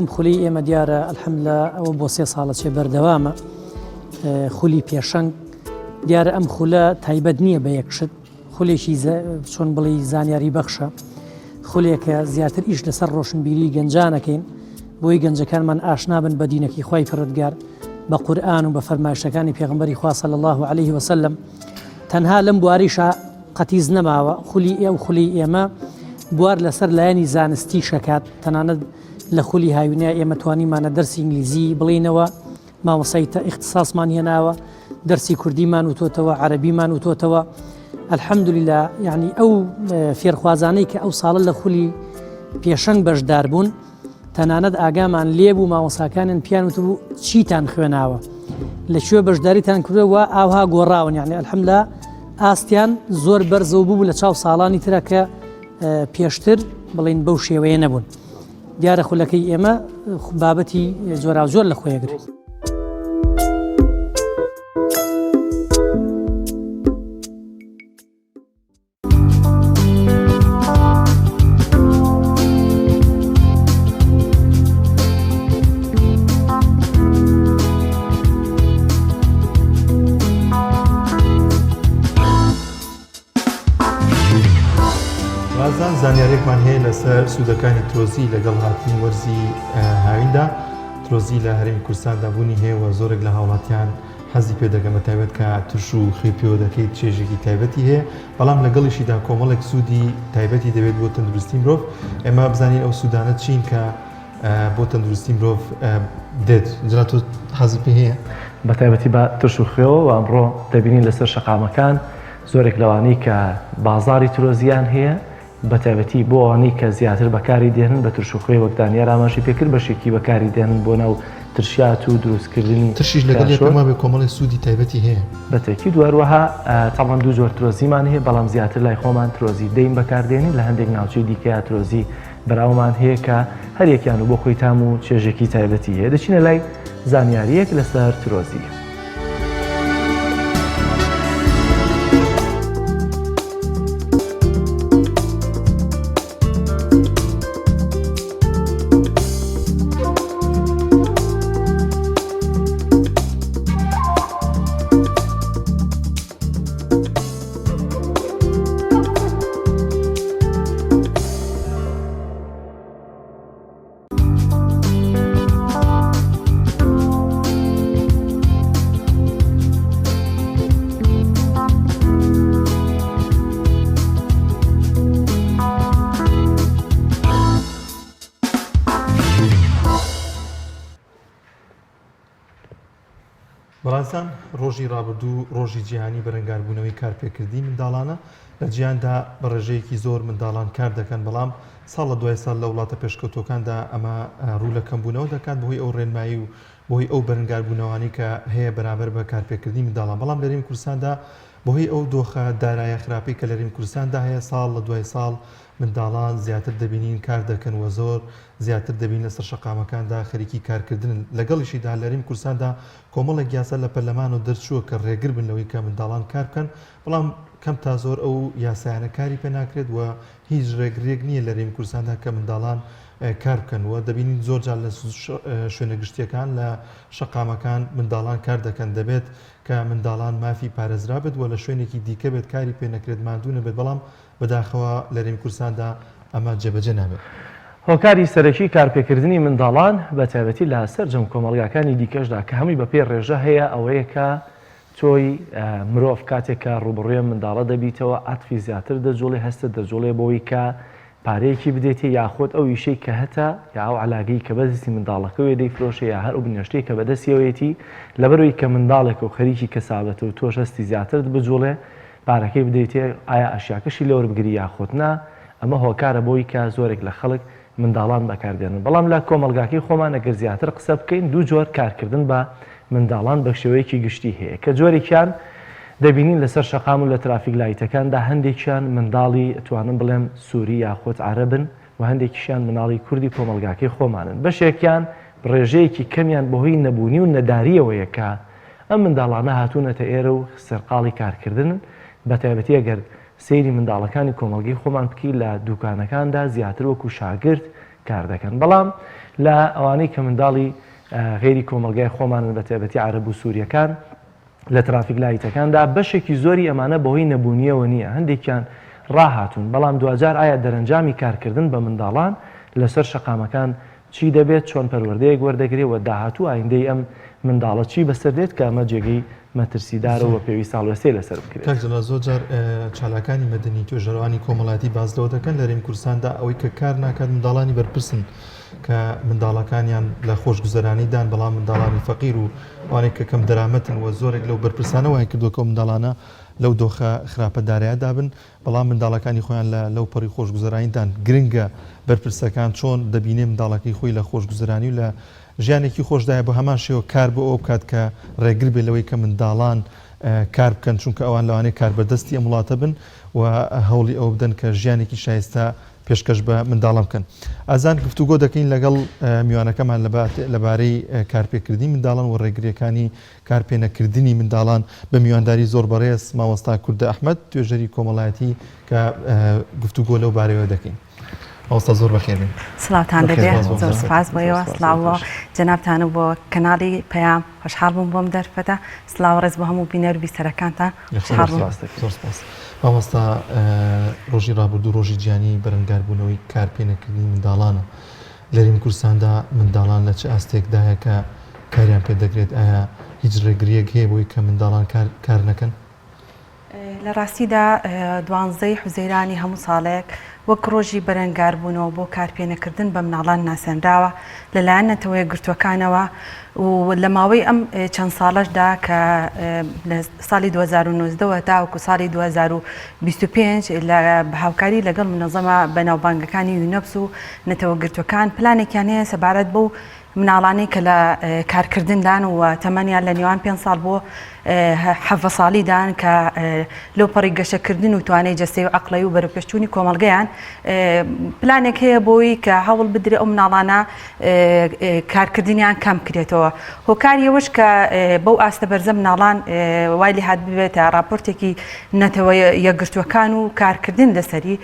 ئەم خولی ئێمە دیارە ئەلحەمدوللا ئەوە بۆ 3 ساڵە چێ بەردەوامە خولی پێشەنگ دیارە ئەم خولە تایبەت نییە بە یەکشت خولێکی چۆن بڵی زانیاری بەخشە خولێکە زیاتر ئیش لەسەر ڕۆشنبیری گەنجانەکەین بۆی گەنجەکانمان ئاشنابن بە دینەکی خوای پەروەردگار بە قورئان و بە فەرمایشەکانی پێغەمبەری خوا صلی الله عليه وسلم. تەنها لەم بواریشە قەتیز نەماوە، خولی ئێ و خولی ئێمە بوار لەسەر لایەنی زانستی شەکات، تەنانەت لە خولی هاوینە ئێمە توانیمانە دەرسی ئینگلیزی بڵینەوە، مامۆسای ئیختیساسمان هێناوە، دەرسی کوردیمان وتۆتەوە، عەرەبیمان وتۆتەوە. الحەمدولله یعنی ئەو فێرخوازانەی کە ئەو ساڵە لە خولی پێشەنگ بەشدار بوون، تەنانەت ئاگامان لێبوو، مامۆساکانیان پیان وتبوو چیتان خوێناوە، لەکوێ بەشداریتان کردەوە، ئاوها گۆڕاون. یعنی الحەمدولله ئاستیان زۆر بەرزەو بوو لە چاو ساڵانی ترە کە پێشتر بڵین بەو شێوەیە نەبوون. دیارە خولەکەی ئێمە بابەتی زۆرا زۆر لە خۆیەگرێت. زانیارێکمان هەیە لەسەر سوودەکانی ترۆزی لەگەڵ هاتنی وەرزی هاویندا. ترۆزی لە هەرێمی کوردستاندا بوونی هەیە و زۆرێک لە هاوڵاتیان حەزی پێ دەگەم بە تایبەت کە ترش و خێپیۆ دەکەیت چێژێکی تایبەتی هەیە، بەڵام لەگەڵیشیدا کۆمەڵێک سوودی تایبەتی دەبێت بۆ تەندروستی مرۆڤ. ئێمە بزانین ئەو سوودانە چین کە بۆ تەندروستی مرۆڤ دێت. جرا تۆ حەزی پێ هەیە؟ بە تایبەتی بە ترش و خێوە و ئەمڕۆ دەبینین لەسەر شەقامەکان زۆرێک لەوانەی کە بازاری ترۆزیان هەیە، بە تایبەتی بۆ ئەوانەی کە زیاتر بەکاری دێنن بە ترشوخۆی وەک دانیار ئاماژی پێکرد بەشێکی بەکاری دێنن بۆ ناو ترشات و دروستکردنی ترشیش لەگەڵ یەکەما بێ کۆمەڵی سوودی تایبەتی هەیە. بەتێکی دووەروەها تاڵان دوو جۆر ترۆزیمان هەیە، بەڵام زیاتر لای خۆمان ترۆزی دەین بەکاردێنین، لە هەندێک ناوچەی دیکە ترۆزی بەراومان هەیە کە هەریەکیان و بۆ خۆی تام و چێژێکی تایبەتی هەیە. دەچینە لای زانیاریەک لەسەر ترۆزی. بەڕاستان ڕۆژی ڕابردوو ڕۆژی جیهانی بەرەنگاربوونەوەی کارپێکردی منداڵانە لە جیهاندا بە ڕێژەیەکی زۆر منداڵان کار دەکەن، بەڵام ساڵ لە دوای ساڵ لە وڵاتە پێشکەوتوەکاندا ئەمە ڕوو لە کەمبوونەوە دەکات بەهۆی ئەو ڕێنمایی و بۆی ئەو بەرەنگاربوونەوەی کە هەیە بەرامبەر بە کارپێکردی منداڵان. بەڵام لە هەرێمی کوردستاندا بەهۆی ئەو دۆخە دارایە خراپەی کە لە هەرێمی کوردستاندا هەیە، ساڵ لە دوای ساڵ منداڵان زیاتر دەبینین کار دەکەن و زۆر زیاتر دەبین لەسەر شەقامەکاندا خەریکی کارکردن. لەگەڵیشیدا لە هەرێمی کوردستاندا کۆمەڵێک یاسا لە پەرلەمان و دەرچووە کە ڕێگر بن لەوەی کە منداڵان کار بکەن، بەڵام کەم تا زۆر ئەو یاسایانە کاری پێ ناکرێت و هیچ ڕێگرێک نییە لە هەرێمی کوردستاندا کە منداڵان کار بکەن. و دەبینین زۆر جار لە شوێنە گشتیەکان لە شەقامەکان منداڵان کار دەکەن، دەبێت کە منداڵان مافی پارێزرا بێت و لە شوێنێکی دیکە بێت کاری پێ نەکرێت ماندوو نەبێت، بەڵام بەداخەوە لە هەرێمی کوردستاندا ئەمە جێبەجێ نابێت. هۆکاری سەرەکی کارپێکردنی منداڵان بە تایبەتی لە سەرجەم کۆمەڵگاکانی دیکەشدا کە هەمووی بەپێ ڕێژە هەیە ئەوەیە کە تۆی مرۆڤ کاتێک کە ڕوبڕوێ منداڵە دەبیتەوە ئاتفی زیاتر دەجوڵێ، هەستە دەجوڵێ بۆی کە پارەیەکی بدێتێ یاخۆت ئەو ئیشەی کە هەتا یا ئەو علاگەی کە بەدەستی منداڵەکە وێ دەیفرۆشە یا هەر ئەو بنیاشتەی کە بەدەستیەوەیەتی لەبەرەوەی کە منداڵێک و خەریکی کەسابەتە و تۆش هەستی زیاتر بجوڵێ پارەکەی بدەیتێ ئایا ئەشیاکەشی لەوە بگری یاخۆت نا. ئەمە هۆکارە بۆی کە زۆرێک لە خەڵک منداڵان بەکاردێنن، بەڵام لە کۆمەلگاکەی خۆمان ئەگەر زیاتر قسە بکەین دوو جۆر کارکردن بە منداڵان بە شێوەیەکی گشتی هەیە کە جۆرێکیان دەبینین لەسەر شەقام و لە ترافیک لایتەکاندا هەندێکیان منداڵی ئەتوانم بڵێم سووری یاخۆت عەرەبن و هەندێکیشیان مناڵی کوردی کۆمەلگاکەی خۆمانن. بەشێکیان ڕێژەیەکی کەمیان بەهۆی نەبوونی و نەداریەوەیە کە ئەم منداڵانە هاتوونەتە ئێرە و سەرقاڵی کارکردن. بە تایبەتی ئەگەر سەیری منداڵەکانی کۆمەلگەی خۆمان بکەی لە دوکانەکاندا زیاتر وەکو شاگرد کار دەکەن، بەڵام لە ئەوانەی کە منداڵی غێری کۆمەلگای خۆمانن بە تایبەتی عەرەب و سووریەکان لە ترافیک لایتەکاندا بەشێکی زۆری ئەمانە بەهۆی نەبوونیەوە نییە، هەندێکیان ڕاهاتون، بەڵام دوجار ئایا دەرەنجامی کارکردن بە منداڵان لەسەر شەقامەکان چی دەبێت چۆن پەروەردەیەک وەردەگرێت و داهاتوو ئایندەی ئەم منداڵە چی بەسەر دێت کە ئەمە جێگەی مەترسیدارەوە پێویست ساڵوەستێ لەسەر بکرێت. کاکجلا زۆر جار چالاکانی مەدەنی توێژەرەوانی کۆمەڵاتی بازلەوە دەکەن لە هەرێمی کوردستاندا ئەوەی کە کار ناکات منداڵانی بەرپرسن کە منداڵەکانیان لە خۆشگوزەرانیدان بەڵام منداڵانی فەقیر و وانێک کە کەم دەرامەتن و زۆرێک لەو بەرپرسانەوەی کردووە کە منداڵانە لەو دۆخە خراپەدارەیەدا بن بەڵام منداڵەکانی خۆیان لەو پەڕی خۆشگوزەرانیدان گرنگە بەرپرسەکان چۆن دەبینێ منداڵەکەی خۆی لە خۆشگوزەرانی و لە ژیانێکی خۆشدایە بۆ هەمان شێوە کار بۆ ئەو بکات کە ڕێگر بێ لەوەی کە منداڵان کار بکەن چونکە ئەوان لەوانەیە کار بەدەستی ئەم وڵاتە بن و هەوڵی ئەو بدەن کە ژیانێکی شایستە پێشکەش بە منداڵم بکەن. ئازان گفتوگۆ دەکەین لەگەڵ میوانەکەمان لەبارەی کارپێکردنی منداڵان و ڕێگریەکانی کارپێنەکردنی منداڵان بە میوانداری زۆر بەڕێز مامۆستا کوردە ئەحمەد توێژەری کۆمەڵایەتی کە گفتوگۆ لەو بارەوە دەکەین. ئەوستا زۆر بەخێربێن. سڵاوتان دەبێت زۆر سپاس بۆیەوە سڵاوە جەنابتان و بۆ کەناڵی پەیام خۆشحاڵ بووم بۆم دەرفەتە سڵاو ڕێز بۆ هەموو بینەر و بیسەرەکانتان زۆر سپاس. مامۆستا ڕۆژی ڕابردوو ڕۆژی گیانی بەرەنگاربوونەوەی کارپێنەکردنی منداڵانە لە هەرێمی کوردستاندا منداڵان لە چه ئاستێکدایە کە کاریان پێ دەگرێت ئایا هیچ ڕێگریەک هەیە بۆی کە منداڵان کار نەکەن؟ لە ڕاستیدا 12 حوزەیرانی هەموو ساڵێک وەک ڕۆژی بەرەنگاربوونەوە بۆ کارپێنەکردن بە مناڵان ناسەنراوە لەلایەن نەتەوەیە گرتوەکانەوە و لە ماوەی ئەم چەند ساڵەشدا کە لە ساڵی 2009 تاوەکو ساڵی 2025 لە هاوکاری لەگەڵ منەظەمە بەناوبانگەکانی یونەپس و نەتەوە گرتوەکان پلانێکیان هەیە سەبارەت بۆ مناڵانی کە لە کارکردندان و تەمەنیان لە نێوان 5 ساڵ بۆ 7 ساڵیدان کە لەو پەڕی گەشەکردن و توانای جەستەی و عەقڵەی و بەرەپێشچوونی کۆمەڵگەیان پلانێک هەیە بۆی کە هەوڵ بدرێ ئەو مناڵانە کارکردنیان کەم کرێتەوە. هۆکاری ئەوەش کە بەو ئاستە بەرزە مناڵان وای لێ هات ببێتە راپۆرتێکی نەتەوە یەکگرتوەکان و کارکردن لەسەری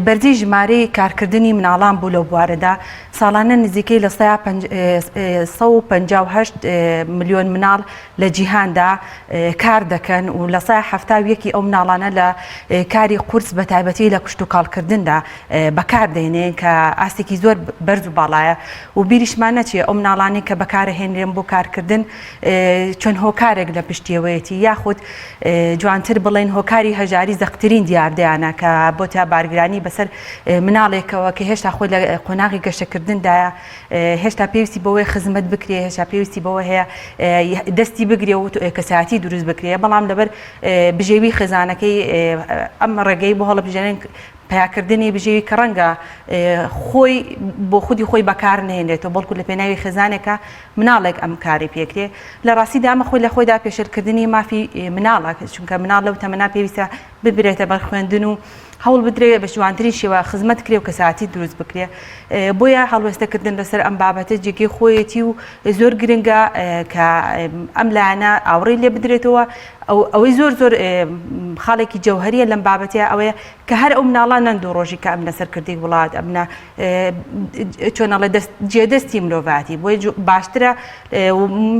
بەرزی ژمارەی کارکردنی مناڵان بوو لەو بوارەدا ساڵانە نزیکەی لە 158 ملیۆن مناڵ لە جیهاندا کار دەکەن و لە 170 ئەو مناڵانە لە کاری قورس بە تایبەتی لە کشت و کاڵکردندا بەکاردێنێن کە ئاستێکی زۆر بەرز و باڵایە و بیریشمان نەچێ ئەو مناڵانی کە بەکارهێنرێن بۆ کارکردن چۆن هۆکارێک لە پشتیەوەیەتی یاخود جوانتر بڵێن هۆکاری هەژاری زەقترین دیاردەیانە کە بۆ تا بارگرانی بەسەر مناڵێکەوە کە هێشتا خۆی لە قۆناغی گەشەکردندایە هێشتا پێویستی بەوەی خزمەت بکرێ هێشتا پێویستی بەوە هەیە دەستی بگرێ و کەساتی دروست بکرێ بەڵام لەبەر بژێوی خزانەکەی ئەم ڕێگەی بۆ هەڵبژێنن پیاکردنی بژێوی کە ڕەنگە خۆی بۆ خودی خۆی بەکار نهێنێتەوە بەڵکو لە پێناوی خزانێکە مناڵێک ئەم کاری پێکرێ لە ڕاستیدا ئەمە خۆی لە خۆیدا پێشێلکردنی مافی مناڵە چونکە مناڵ لەو تەمەنا پێویستە ببرێتە بەر خوێندن و هەوڵ بدرێ بە جوانترین شێوە خزمەت کرێ و کەساتی دروست بکرێ بۆیە هەڵوێستەکردن لەسەر ئەم بابەتە جێگەی خۆیەتی و زۆر گرنگە کە ئەم لایەنە ئاوڕێی لێ بدرێتەوە ئەوەی زۆر خاڵێکی جەوهەریە لەم بابەتەیە ئەوەیە کە هەر ئەو مناڵان نەندوو ڕۆژی کە ئەم لەسەرکردی وڵات ئەمنە چۆنەڵێ جێدەستی مرۆڤاتی بۆی باشترە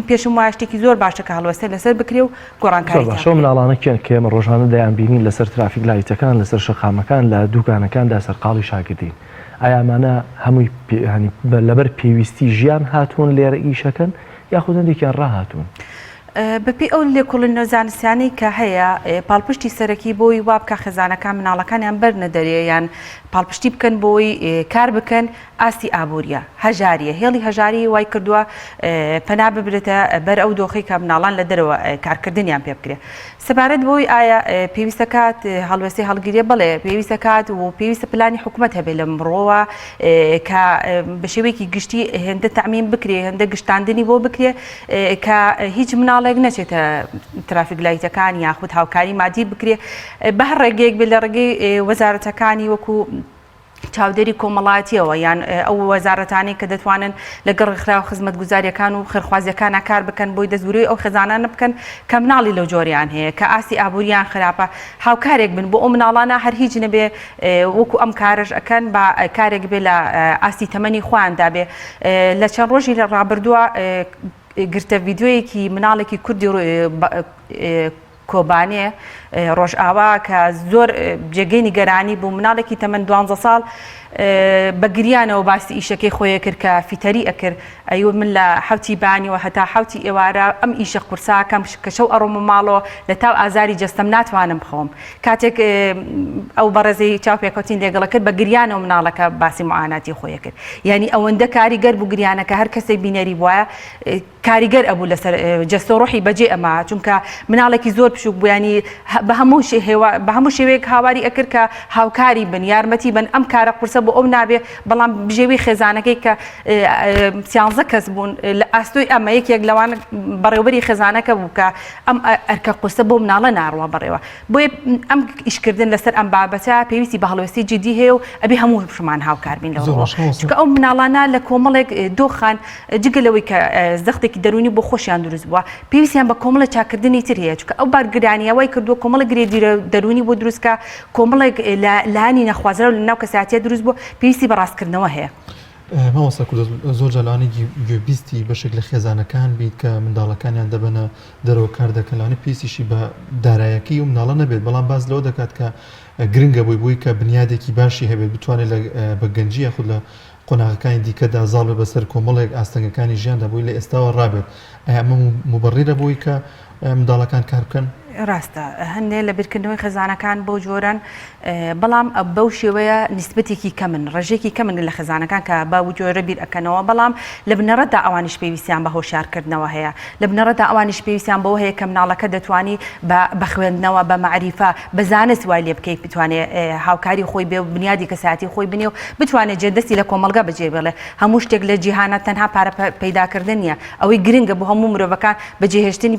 پێشم وایە شتێکی زۆر باشە کە هەڵوەستە لەسەر بکرێ و گۆڕانکاری باشە مناڵانە کێ ئێمە ڕۆژانە دەیان بینین لەسەر ترافیک لایتەکان لەسەر شەقامەکان لە دوکانەکاندا سەرقاڵی شاگردین ئایامانە هەمووی لەبەر پێویستی ژیان هاتوون لێرە ئیشەکەن یاخود هەندێکیان ڕاهاتوون بەپی ئەو لێکۆڵینەوە زانستیانەی کە هەیە پاڵپشتی سەرەکی بۆی وا بکە خێزانەکان مناڵەکانیان بەرنە دەرێ یان پاڵپشتی بکەن بۆی کار بکەن ئاستی ئابوووریە هەژاریە هێڵی هەژاری وای کردووە پەنا ببرێتە بەر ئەو دۆخی کە مناڵان لە دەرەوە کارکردنیان پێ بکرێ سەبارەت بۆی ئایا پێویستە کات هەڵوێستی هەڵگیریە بڵێ پێویستە کات و پێویستە پلانی حکوومەت هەبێت لە مرۆوە کە بە شێوەیەکی گشتی هێندە تەمین بکرێ هەندە گشتاندنی بۆ بکرێ کە هیچ مناڵێک نەچێتە ترافیک لایتەکان یاخود هاوکاری مادی بکرێ بە هەر ڕێگەیەک بێت لە ڕێگەی وەزارەتەکانی وەکو چاودێری کۆمەڵایەتیەوە یان ئەو وەزارەتانی کە دەتوانن لەگەڵ ڕێکخراو خزمەت گوزاریەکان و خێرخوازیەکانە کار بکەن بۆی دەستوروی ئەو خێزانانە بکەن کە مناڵی لەو جۆریان هەیە کە ئاستی ئابووریان خراپە هاوکارێک بن بۆ ئەو مناڵانە هەر هیچ نەبێ وەکو ئەم کارش ئەکەن بە کارێک بێ لە ئاستی تەمەنی خۆیاندا بێ لە چەند ڕۆژی لە ڕابردووە گرتە ڤیددیۆیەکی مناڵێکی کوردی کۆبانێ ڕۆژئاوا کە زۆر جێگەی نیگەرانی بوو مناڵێکی تەمەن 12 ساڵ بەگریانەوە باسی ئیشەکەی خۆیە کرد کە فیتەری ئەکرد ئەیوە من لە حوتی بانیەوە هەتا حوتی ئێوارە ئەم ئیشە قورساکەم کە شەو ئەڕۆمە ماڵەوە لە تاو ئازاری جەستەم ناتوانم بخۆم کاتێک ئەو بەڕێزەی چاوپێکەوتین لێگەڵە کرد بە گریانەوە مناڵەکە باسی معاناتی خۆیە کرد یعنی ئەوەندە کاریگەر بوو گریانەکە هەر کەسێک بینەری وایە کاریگەر ئەبوو لەسەر جەستە ڕۆحی بەجێ ئەمە چونکە مناڵێکی زۆر پشوک بوو ینی بە هەموو شێوەیەک هاواری ئەکرد کە هاوکاری بن یارمەتی بن ئەم کارە قورسە بۆ ئەو نابێ بەڵام بژێوی خێزانەکەی کە 11 کەس بوون لە ئاستۆی ئەمە یەکێک لەوان بەڕێوبەری خێزانەکە بوو کە ئەم ئەرکە قورسە بۆ مناڵە ناڕوە بەڕێوە بۆیە ئەم ئیشکردن لەسەر ئەم بابەتە پێویستی بە هەڵوێستی جدی هەیە و ئەبێ هەموو شمان هاوکار بین لەوە چونکە ئەو مناڵانە لە کۆمەڵێک دۆخان جگەلەوەی کە زەختێکی دەرونی بۆ خۆشیان دروست بووە پێویستیان بە کۆمەڵە چاکردنی تر هەیە چونکە ئەو بارگرانیەوەی کردووە کۆمەڵە گرێدیرە دەرونی بۆ دروستکە کۆمەڵێک لانی نەخوازرە و لە ناو کەساتیە دروست بوو پێویستی بە ڕاستکردنەوە هەیە مامۆستا کورد زۆر جەلانی گوێبیستی بەشێک لە خێزانەکان بیت کە منداڵەکانیان دەبنە دەرەوە کار دەکەلانی پێویستیشی بە دارایەکی و مناڵە نەبێت بەڵام باز لەوە دەکات کە گرنگە بووی کە بنیادێکی باشی هەبێت بتوانێت بە گەنجیە خود لە قۆناغەکانی دیکەدا زاڵ بەسەر کۆمەڵێک ئاستەنگەکانی ژیاندا بووی لە ئێستاوە ڕابێت ئەمە مبڕیرە بووی کە منداڵەکان کار بکەن ڕاستە هەندێک لە بیرکردنەوەی خێزانەکان بۆ جۆرن بەڵام بەو شێوەیە نیسبەتێکی کەمن ڕێژێکی کەمن لە خێزانەکان کە بە جۆرە بیر ئەکەنەوە بەڵام لە بنەڕەتدا ئەوانیش پێویستیان بە هۆشیارکردنەوە هەیە لە بنەڕەتدا ئەوانیش پێویستیان بەوە هەیە کە مناڵەکە دەتوانی بە خوێندنەوە بە معریفە بە زانست وای لێ بکەیت بتوانێت هاوکاری خۆی بێ و بنیادی کەساتی خۆی بنێ و بتوانێت جێدەستی لە کۆمەلگا بەجێ بێڵێ هەموو شتێک لە جیهانە تەنها پارە پەیداکردن نیە ئەوەی گرنگە بۆ هەموو مرۆڤەکان بەجێهێشتنی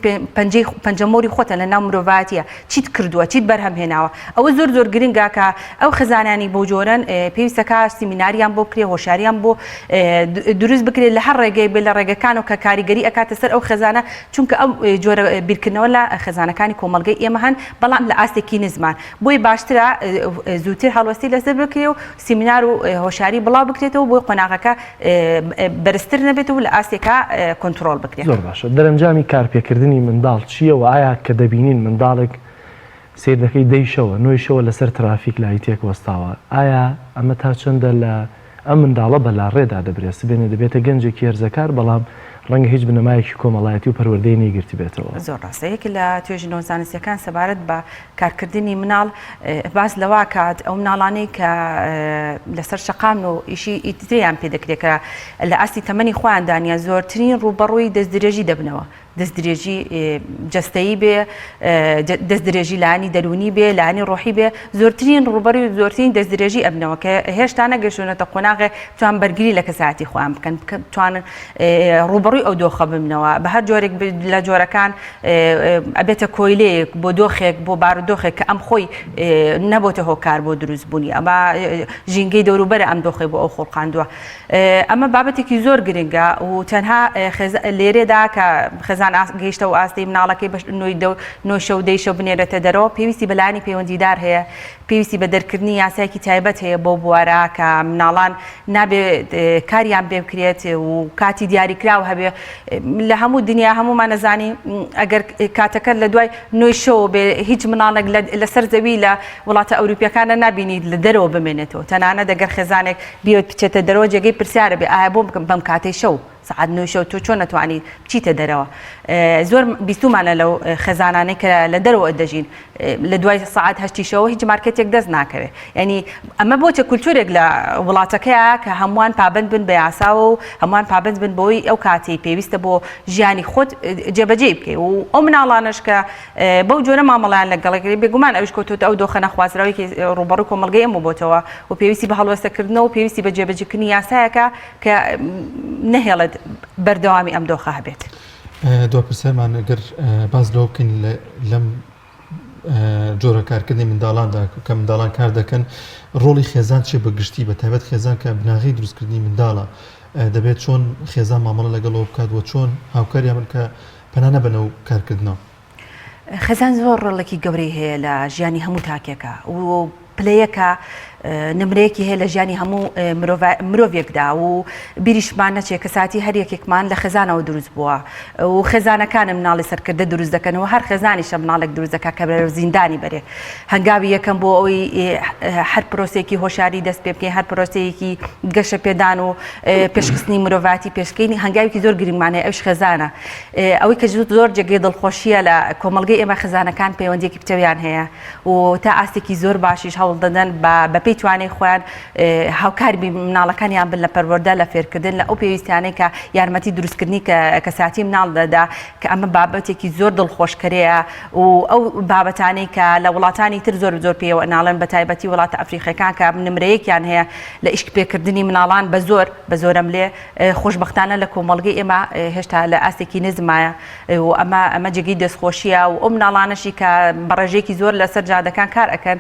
پەنجەمۆری خۆتە لە ناو مرۆڤایەتیە چیت کردووە چیت بەرهەم هێناوە ئەوە زۆر زۆر گرنگە کە ئەو خەزانانی بۆ جۆرن پێویستەکە سیمیناریان بۆ بکرێ هۆشاریان بۆ دروست بکرێت لە هەر ڕێگەی بێ لە ڕێگەکان و کە کاریگەری ئەکاتە سەر ئەو خەزانە چونکە ئەو جۆرە بیرکردنەوە لە خەزانەکانی کۆمەلگەی ئێمە هەن بەڵام لە ئاستێکی نزمان بۆی باشترە زووتر هەڵوەستی لەسەر بکرێ و سیمینار و هۆشاری بڵاو بکرێتەوە بۆی قۆناغەکە بەرزتر نەبێتەوە لە ئاستێکە کۆنتترۆل بکرێت زۆر باشە دەرەنجامی کارپێکردنی منداڵ چییە و ئایا کە دەبینین منداڵێک سیر دەکەی دەیشەوە نوۆیشەوە لەسەر ترافیک لای تێک وەستاوە ئایا ئەمە تا چەندە لە ئەم منداڵە بەلا ڕێدا دەبرێت سبێنێ دەبێتە گەنجێکی هێرزەکار بەڵام ڕەنگە هیچ بنەمایەکی کۆمەڵایەتی و پەروەردەی نەیگرتی بێتەوە زۆر ڕاستە یەک لە توێژنەوە زانستیەکان سەبارەت بە کارکردنی مناڵ باس لەوا کات ئەو مناڵانەی کە لەسەر شەقام و ئیشی ئیتریان پێ دەکرێت کە لە ئاستی تەمەنی خۆیان دانیە زۆرترین ڕوبەڕووی دەستدرێژی دەبنەوە دەستدرێژی جەستەیی بێ دەستدرێژی لانی دەرونی بێ لانی ڕۆحی بێ زۆرترین ڕوبەڕووی زۆرترین دەستدرێژی ئەبنەوە کە هێشتا نەگەشتونەتە قۆناغێ توان بەرگری لە کەساتی خۆیان بکەن توانن ڕوبەڕووی ئەو دۆخە ببنەوە بە هەر جۆرێک لە جۆرەکان ئەبێتە کۆیلەیەک بۆ دۆخێک بۆ بارودۆخێک کە ئەم خۆی نەبۆتە هۆکار بۆ دروستبوونی ئەمە ژینگەی دەوروبەرە ئەم دۆخی بۆ ئەو خۆڵقاندووە ئەمە بابەتێکی زۆر گرنگە و تەنها لێرێدا کە خێزان گەیشتە و ئاستی مناڵەکەی بە نۆی شەو دەی شەو بنێرێتە دەرەوە پێویستی بەلانی پەیوەندیدار هەیە پێویستی بە دەرکردنی یاسایەکی تایبەت هەیە بۆ بوارە کە مناڵان نابێت کاریان پێ بکرێت و کاتی دیاریکراو هەبێ لە هەموو دنیا هەمومان نەزانی ئەگەر کاتەکە لە دوای نۆی شەو بێ هیچ مناڵێک لەسەر زەوی لە وڵاتە ئەوروپیەکانە نابینیت لە دەرەوە بمێنێتەوە تەنانە دەگەر خێزانێک بیوت بچێتە دەرەوە جێگەی پرسیارە بێ ئایا بۆ بەم کاتەی شەو سعات نوێ شەو تۆ چۆن نەتوانیت بچیتە دەرەوە زۆر بیستومانە لەو خێزانانەی کە لە دەرەوە دەژین لە دوای سعات هەشتی شەوە هیچ مارکێتێک دەست ناکەوێت ینی ئەمە بۆچە کولتورێک لە وڵاتەکەیە کە هەمووان پابند بن بە یاساوە و هەمووان پابند بن بۆی ئەو کاتی پێویستە بۆ ژیانی خۆت جێبەجێ بکەی و ئەو مناڵانش کە بەو جۆرە مامەڵیان لەگەڵێکی بێگومان ئەوش کۆتۆتە ئەو دۆخە نەخوازراوەیەکی ڕوبەڕووی کۆمەلگەی ئەمە بۆتەوە و پێویستی بە هەڵوەستەکردنەوە و پێویستی بە جێبەجێکردنی یاسایەکە کە نەهێڵێت بەردەوامی ئەم دۆخە هەبێت دوپرسەرمان ئەگەر باز لەو بکەین لەم جۆرە کارکردنی منداڵاندا کە منداڵان کار دەکەن ڕۆڵی خێزان چێ بەگشتی بە تایبەت خێزان کە بناغی دروستکردنی منداڵە دەبێت چۆن خێزان مامەڵە لەگەڵەوە بکات و چۆن هاوکاریان بن کە پەنا نەبنە و کارکردنەوە خێزان زۆر ڕۆڵێکی گەورەی هەیە لە ژیانی هەموو تاکێکە و پلەیەکە نمرەیەکی هەیە لە ژیانی هەموو مرۆڤێکدا و بیریشمان نەچێت کە ساتی هەر یەکێکمان لە خێزانەوە دروست بووە و خێزانەکانم مناڵی سەرکردە دروست دەکەنەوە هەر خێزانیشە مناڵێک دروست دەکات کە بە زیندانی بەرێ هەنگاوی یەکەم بۆ ئەوەی هەر پرۆسێکی هۆشاری دەست پێ بکەین هەر پرۆسەیەکی گەشە پێدان و پێشخستنی مرۆڤاتی پێشکەین هەنگاوێکی زۆر گرنگمانەیە ئەوش خێزانە ئەوەی کە زۆر جێگەی دڵخۆشیە لە کۆمەڵگەی ئێمە خێزانەکان پەیوەندیەکی پتەویان هەیە و تا ئاستێکی زۆر باشیش هەوڵ دەدەن بە توانێ خۆیان هاوکاری مناڵەکانیان بن لە پەروەردە لە فێرکردن لە ئەو پێویستیانەی کە یارمەتی دروستکردنی کە ساتی مناڵ دەدا کە ئەمە بابەتێکی زۆر دڵخۆشکەرەیە و ئەو بابەتانەی کە لە وڵاتانی تر زۆر پێوە ناڵێن بە تایبەتی وڵاتە ئەفریقیەکان کە نمرەیەکیان هەیە لە ئیشک پێکردنی مناڵان بە زۆرم لێ خۆشبەختانە لە کۆمەڵگەی ئێمە هێشتا لە ئاستێکی نزمایە و ئەمە جێگەی دەستخۆشیە و ئەو مناڵانەشی کە بەڕێژێکی زۆر لەسەر جادەکان کار ئەەکەن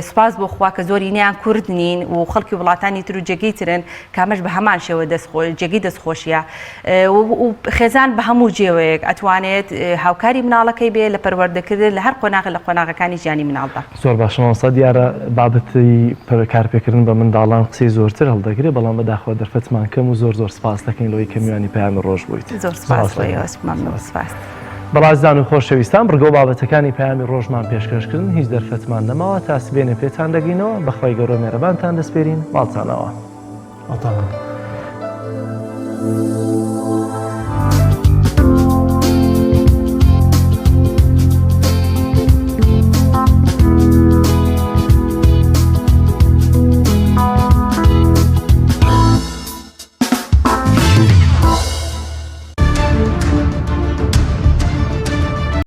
سوپاس بۆ خوا کە زۆری نیان کورد نین و خەڵکی وڵاتانی تر و جێگەی ترن کامەش بە هەمان شێوە جێگەی دەستخۆشیە و خێزان بە هەموو جێوەیەک ئەتوانێت هاوکاری مناڵەکەی بێ لە پەروەردەکردن لە هەر قۆناغی لە قۆناغەکانی ژیانی مناڵدا زۆر باشمەوەستا دیارە بابەتی کارپێکردن بە منداڵان قسەی زۆرتر هەڵدەگرێت بەڵام بەداخەوە دەرفەتمان کەم و زۆر سپاس دەکەین لەوەی کە میوانی پەیامی ڕۆژ بوویت زۆر سپاس بەڵازدان و خۆشەویستان بڕگۆ بابەتەکانی پەیامی ڕۆژمان پێشکەشکردن هیچ دەرفەتمان نەماوە تا سبێنێ پێتان دەگەینەوە بەخوای گەورە مێرەبانتان دەسپێرین باڵتانەوە.